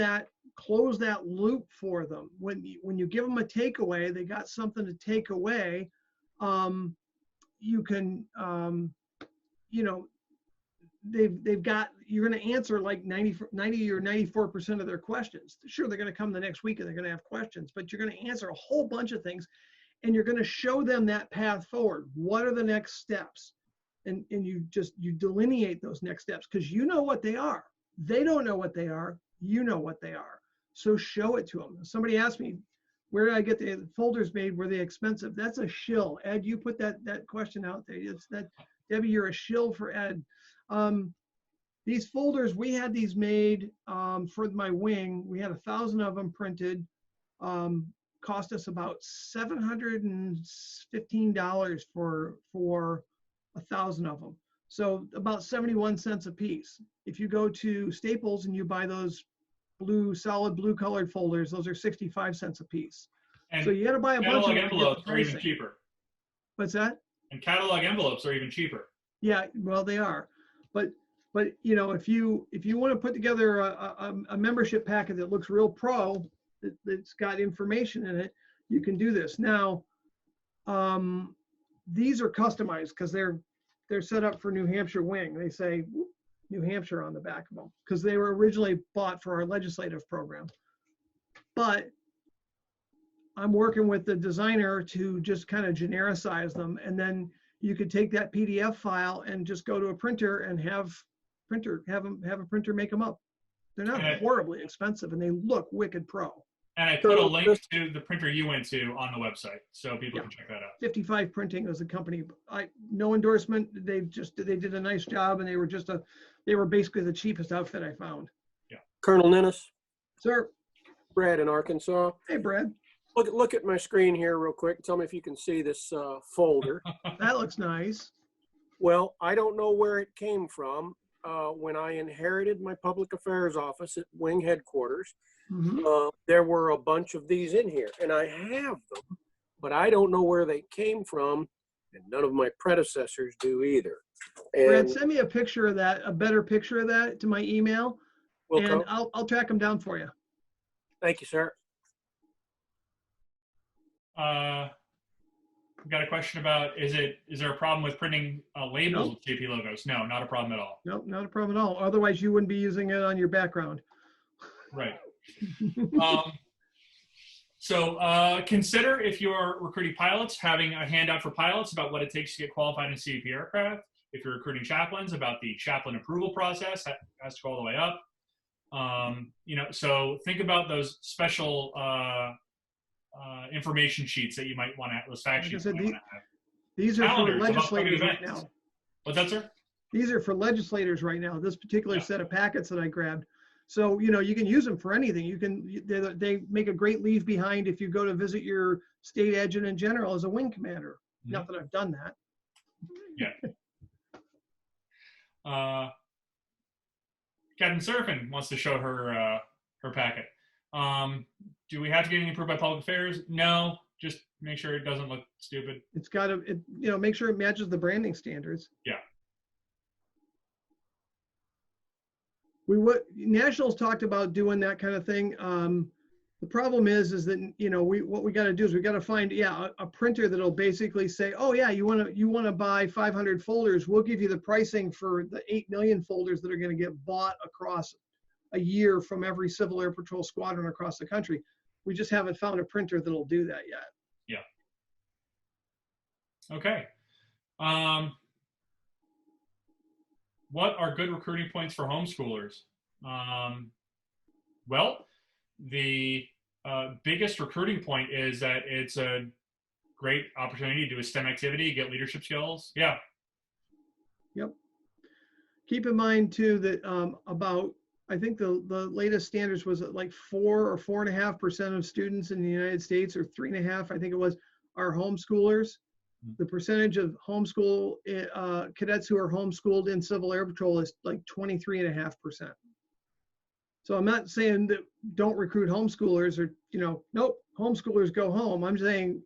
S4: close that loop for them. When you give them a takeaway, they got something to take away. You can, you're going to answer like 90 or 94% of their questions. Sure, they're going to come the next week and they're going to have questions, but you're going to answer a whole bunch of things. And you're going to show them that path forward. What are the next steps? And you delineate those next steps because you know what they are. They don't know what they are. You know what they are. So show it to them. Somebody asked me, where did I get the folders made? Were they expensive? That's a shill. Ed, you put that question out there. It's that, Debbie, you're a shill for Ed. These folders, we had these made for my wing. We had 1,000 of them printed. Cost us about $715 for 1,000 of them. So about 71 cents a piece. If you go to Staples and you buy those solid blue colored folders, those are 65 cents a piece. And so you got to buy a bunch of
S1: envelopes are even cheaper.
S4: What's that?
S1: And catalog envelopes are even cheaper.
S4: Yeah, well, they are. But if you want to put together a membership packet that looks real pro, that's got information in it, you can do this. Now, these are customized because they're set up for New Hampshire wing. They say New Hampshire on the back of them because they were originally bought for our legislative program. But I'm working with the designer to just kind of genericize them, and then you could take that PDF file and just go to a printer and have a printer make them up. They're not horribly expensive, and they look wicked pro.
S1: And I put a link to the printer you went to on the website, so people can check that out.
S4: 55 Printing is a company. No endorsement. They did a nice job, and they were basically the cheapest outfit I found.
S1: Yeah.
S15: Colonel Ninnis.
S4: Sir.
S15: Brad in Arkansas.
S4: Hey, Brad.
S15: Look at my screen here real quick. Tell me if you can see this folder.
S4: That looks nice.
S15: Well, I don't know where it came from. When I inherited my public affairs office at Wing Headquarters, there were a bunch of these in here, and I have them, but I don't know where they came from, and none of my predecessors do either. And
S4: Brad, send me a picture of that, a better picture of that to my email, and I'll track them down for you.
S15: Thank you, sir.
S1: We've got a question about, is there a problem with printing labels
S4: Nope.
S1: with JP logos? No, not a problem at all.
S4: Nope, not a problem at all. Otherwise, you wouldn't be using it on your background.
S1: Right. So consider, if you're recruiting pilots, having a handout for pilots about what it takes to get qualified in CAP aircraft. If you're recruiting chaplains, about the chaplain approval process, that has to go all the way up. So think about those special information sheets that you might want to have, those fact sheets you might want to have.
S4: These are for
S1: Calendars of upcoming
S4: legislators right
S1: events.
S4: now.
S1: What's that, sir?
S4: These are for legislators right now, this particular set of packets that I grabbed. So, you can use them for anything. They make a great leave behind if you go to visit your state adjutant general as a wing commander.
S1: Mm-hmm.
S4: Not that I've done that.
S1: Yeah. Captain Surfin wants to show her her packet. Do we have to get anything approved by public affairs? No, just make sure it doesn't look stupid.
S4: It's got to, make sure it matches the branding standards.
S1: Yeah.
S4: Nationals talked about doing that kind of thing. The problem is that, what we got to do is we got to find, a printer that'll basically say, oh yeah, you want to buy 500 folders. We'll give you the pricing for the 8 million folders that are going to get bought across a year from every Civil Air Patrol squadron across the country. We just haven't found a printer that'll do that yet.
S1: Yeah. Okay. What are good recruiting points for homeschoolers? Well, the biggest recruiting point is that it's a great opportunity to do a STEM activity, get leadership skills. Yeah.
S4: Yep. Keep in mind too that I think the latest standards was like 4 or 4.5% of students in the United States, or 3.5, I think it was, are homeschoolers. The percentage of homeschool cadets who are homeschooled in Civil Air Patrol is like 23.5%. So I'm not saying that don't recruit homeschoolers, or, nope, homeschoolers go home. I'm saying,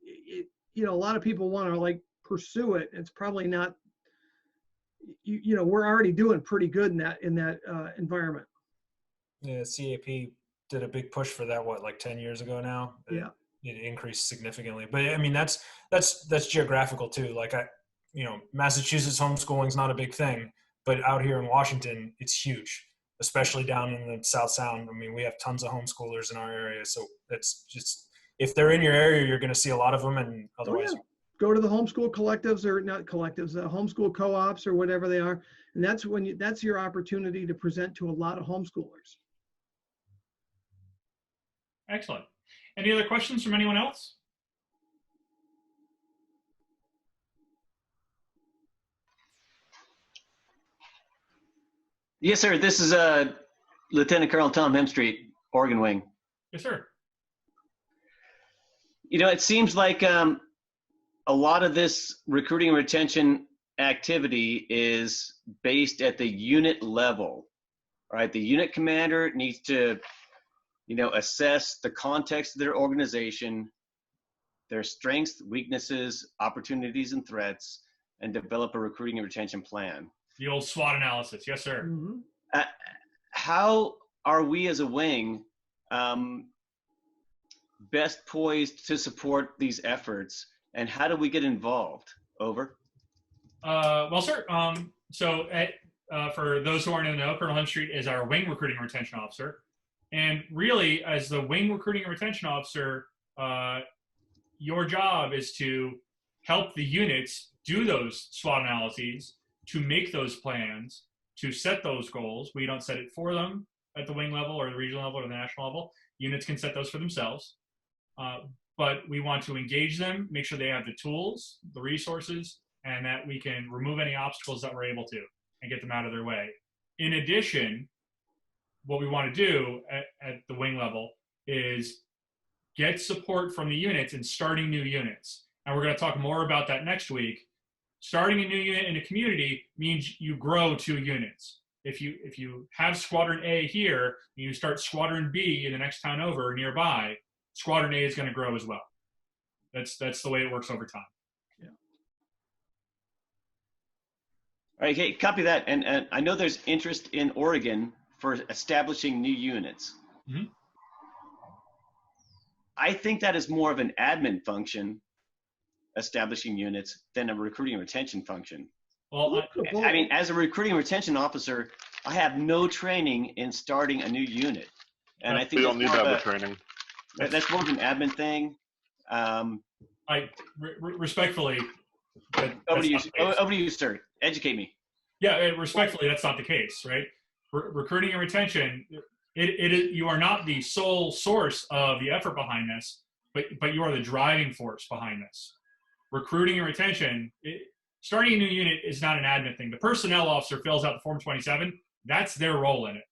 S4: a lot of people want to like pursue it. It's probably not, we're already doing pretty good in that environment.
S16: Yeah, CAP did a big push for that, like 10 years ago now?
S4: Yeah.
S16: It increased significantly. But I mean, that's geographical too. Like Massachusetts homeschooling is not a big thing, but out here in Washington, it's huge, especially down in the South Sound. I mean, we have tons of homeschoolers in our area. So that's just, if they're in your area, you're going to see a lot of them, and otherwise.
S4: Oh, yeah. Go to the homeschool collectives, or not collectives, homeschool co-ops or whatever they are. And that's that's your opportunity to present to a lot of homeschoolers.
S1: Excellent. Any other questions from anyone else?
S17: Yes, sir. This is Lieutenant Colonel Tom Hemstreet, Oregon Wing.
S1: Yes, sir.
S17: It seems like a lot of this recruiting and retention activity is based at the unit level, right? The unit commander needs to assess the context of their organization, their strengths, weaknesses, opportunities, and threats, and develop a recruiting and retention plan.
S1: The old SWOT analysis. Yes, sir.
S4: Mm-hmm.
S17: How are we as a wing best poised to support these efforts, and how do we get involved? Over.
S1: Well, sir, for those who aren't in the know, Colonel Hemstreet is our wing recruiting and retention officer. And really, as the wing recruiting and retention officer, your job is to help the units do those SWOT analyses, to make those plans, to set those goals. We don't set it for them at the wing level or the regional level or the national level. Units can set those for themselves. But we want to engage them, make sure they have the tools, the resources, and that we can remove any obstacles that we're able to and get them out of their way. In addition, what we want to do at the wing level is get support from the units in starting new units. And we're going to talk more about that next week. Starting a new unit in a community means you grow 2 units. If you have Squadron A here, and you start Squadron B in the next town over or nearby, Squadron A is going to grow as well. That's the way it works over time.
S4: Yeah.
S17: All right, okay, copy that. And I know there's interest in Oregon for establishing new units.
S1: Mm-hmm.
S17: I think that is more of an admin function, establishing units, than a recruiting and retention function.
S1: Well,
S17: I mean, as a recruiting and retention officer, I have no training in starting a new unit. And I think
S14: we don't need to have the training.
S17: That's more of an admin thing.
S1: Respectfully,
S17: over to you, sir. Educate me.
S1: Yeah, respectfully, that's not the case, right? Recruiting and retention, you are not the sole source of the effort behind this, but you are the driving force behind this. Recruiting and retention, starting a new unit is not an admin thing. The personnel officer fills out the Form 27. That's their role in it.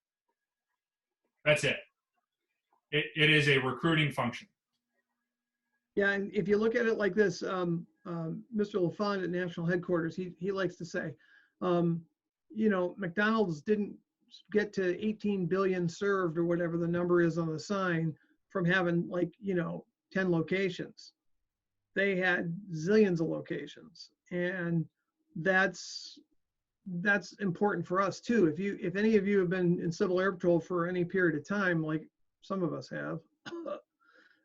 S1: That's it. It is a recruiting function.
S4: Yeah, and if you look at it like this, Mr. LaFond at National Headquarters, he likes to say, you know, McDonald's didn't get to 18 billion served or whatever the number is on the sign from having, like, you know, 10 locations. They had zillions of locations, and that's important for us too. If any of you have been in Civil Air Patrol for any period of time, like some of us have,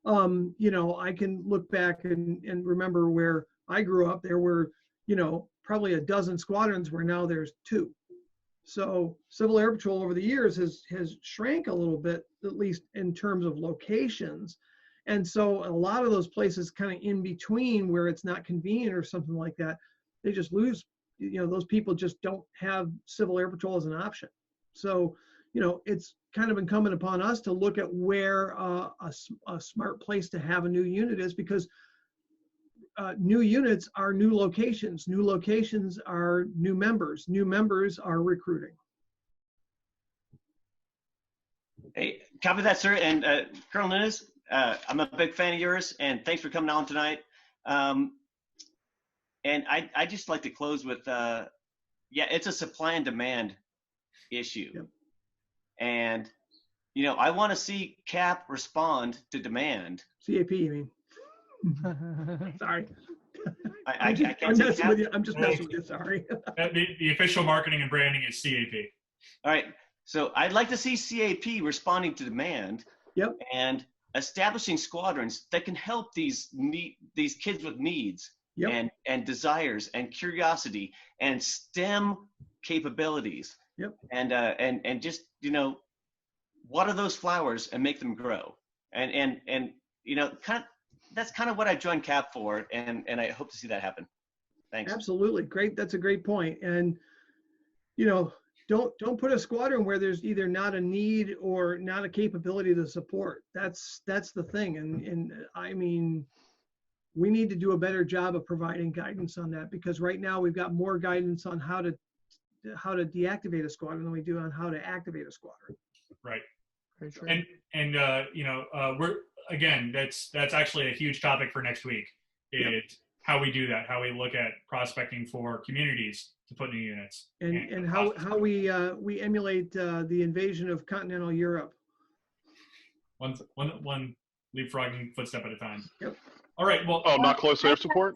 S4: you know, I can look back and remember where I grew up. There were, you know, probably a dozen squadrons where now there's 2. So Civil Air Patrol over the years has shrank a little bit, at least in terms of locations. And so a lot of those places kind of in between where it's not convenient or something like that, they just lose, you know, those people just don't have Civil Air Patrol as an option. So, you know, it's kind of incumbent upon us to look at where a smart place to have a new unit is, because new units are new locations. New locations are new members. New members are recruiting.
S17: Hey, copy that, sir. And Colonel Nunes, I'm a big fan of yours, and thanks for coming on tonight. And I just like to close with, yeah, it's a supply and demand issue. Yep. And, you know, I want to see CAP respond to demand.
S4: CAP, you mean? Sorry.
S17: I'm just messing
S4: with you. I'm just messing with you. Sorry.
S1: The official marketing and branding is CAP.
S17: All right. So I'd like to see CAP responding to demand.
S4: Yep.
S17: And establishing squadrons that can help these kids with needs. Yep. and desires and curiosity and STEM capabilities.
S4: Yep.
S17: And just, you know, water those flowers and make them grow. And you know, that's kind of what I joined CAP for, and I hope to see that happen. Thanks.
S4: Absolutely. Great. That's a great point. And, you know, don't put a squadron where there's either not a need or not a capability to support. That's the thing. And I mean, we need to do a better job of providing guidance on that, because right now we've got more guidance on how to deactivate a squadron than we do on how to activate a squadron.
S1: Right. And you know, again, that's actually a huge topic for next week. It's how we do that, how we look at prospecting for communities to put new units,
S4: and how we emulate the invasion of continental Europe. One
S1: leapfrogging footstep at a time.
S4: Yep.
S1: All right. Well.
S14: Oh, not close air support.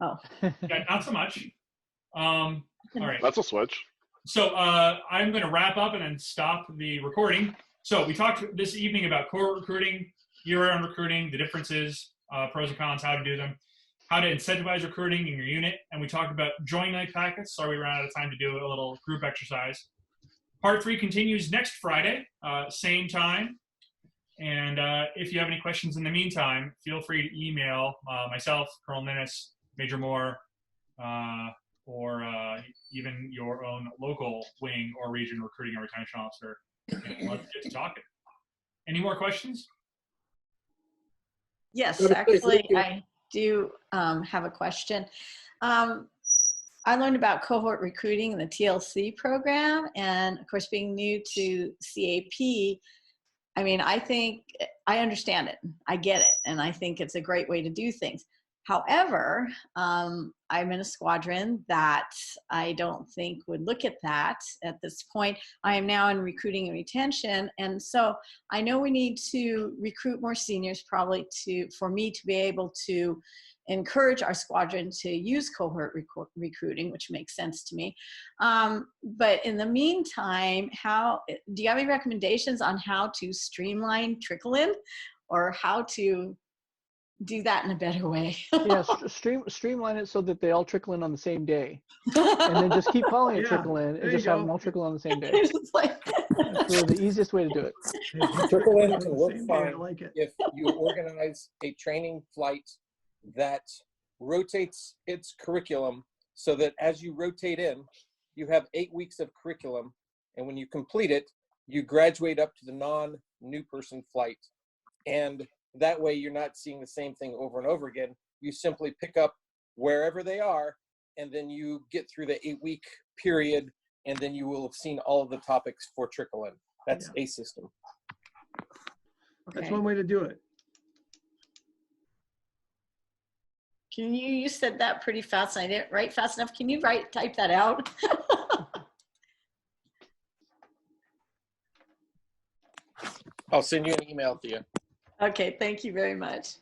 S3: Oh.
S1: Yeah, not so much. All right.
S14: That's a switch.
S1: So I'm going to wrap up and then stop the recording. So we talked this evening about cohort recruiting, year-round recruiting, the differences, pros and cons, how to do them, how to incentivize recruiting in your unit, and we talked about join night packets. Sorry, we ran out of time to do a little group exercise. Part 3 continues next Friday, same time. And if you have any questions in the meantime, feel free to email myself, Colonel Ninnis, Major Moore, or even your own local wing or region recruiting and retention officer. And let's get to talking. Any more questions?
S3: Yes, actually, I do have a question. I learned about cohort recruiting in the TLC program, and of course, being new to CAP, I mean, I think I understand it. I get it. And I think it's a great way to do things. However, I'm in a squadron that I don't think would look at that at this point. I am now in recruiting and retention. And so I know we need to recruit more seniors probably for me to be able to encourage our squadron to use cohort recruiting, which makes sense to me. But in the meantime, do you have any recommendations on how to streamline trickle-in? or how to do that in a better way.
S2: Yeah, streamline it so that they all trickle in on the same day, and then just keep calling it trickle in, and just have them all trickle on the same day. That's really the easiest way to do it.
S18: Trickle in can work fine
S4: like it.
S18: if you organize a training flight that rotates its curriculum so that as you rotate in, you have 8 weeks of curriculum, and when you complete it, you graduate up to the non-new person flight. And that way you're not seeing the same thing over and over again. You simply pick up wherever they are, and then you get through the 8-week period, and then you will have seen all of the topics for trickle in. That's a system.
S4: That's one way to do it.
S3: You said that pretty fast, and I didn't write fast enough. Can you type that out?
S18: I'll send you an email to you.
S3: Okay, thank you very much.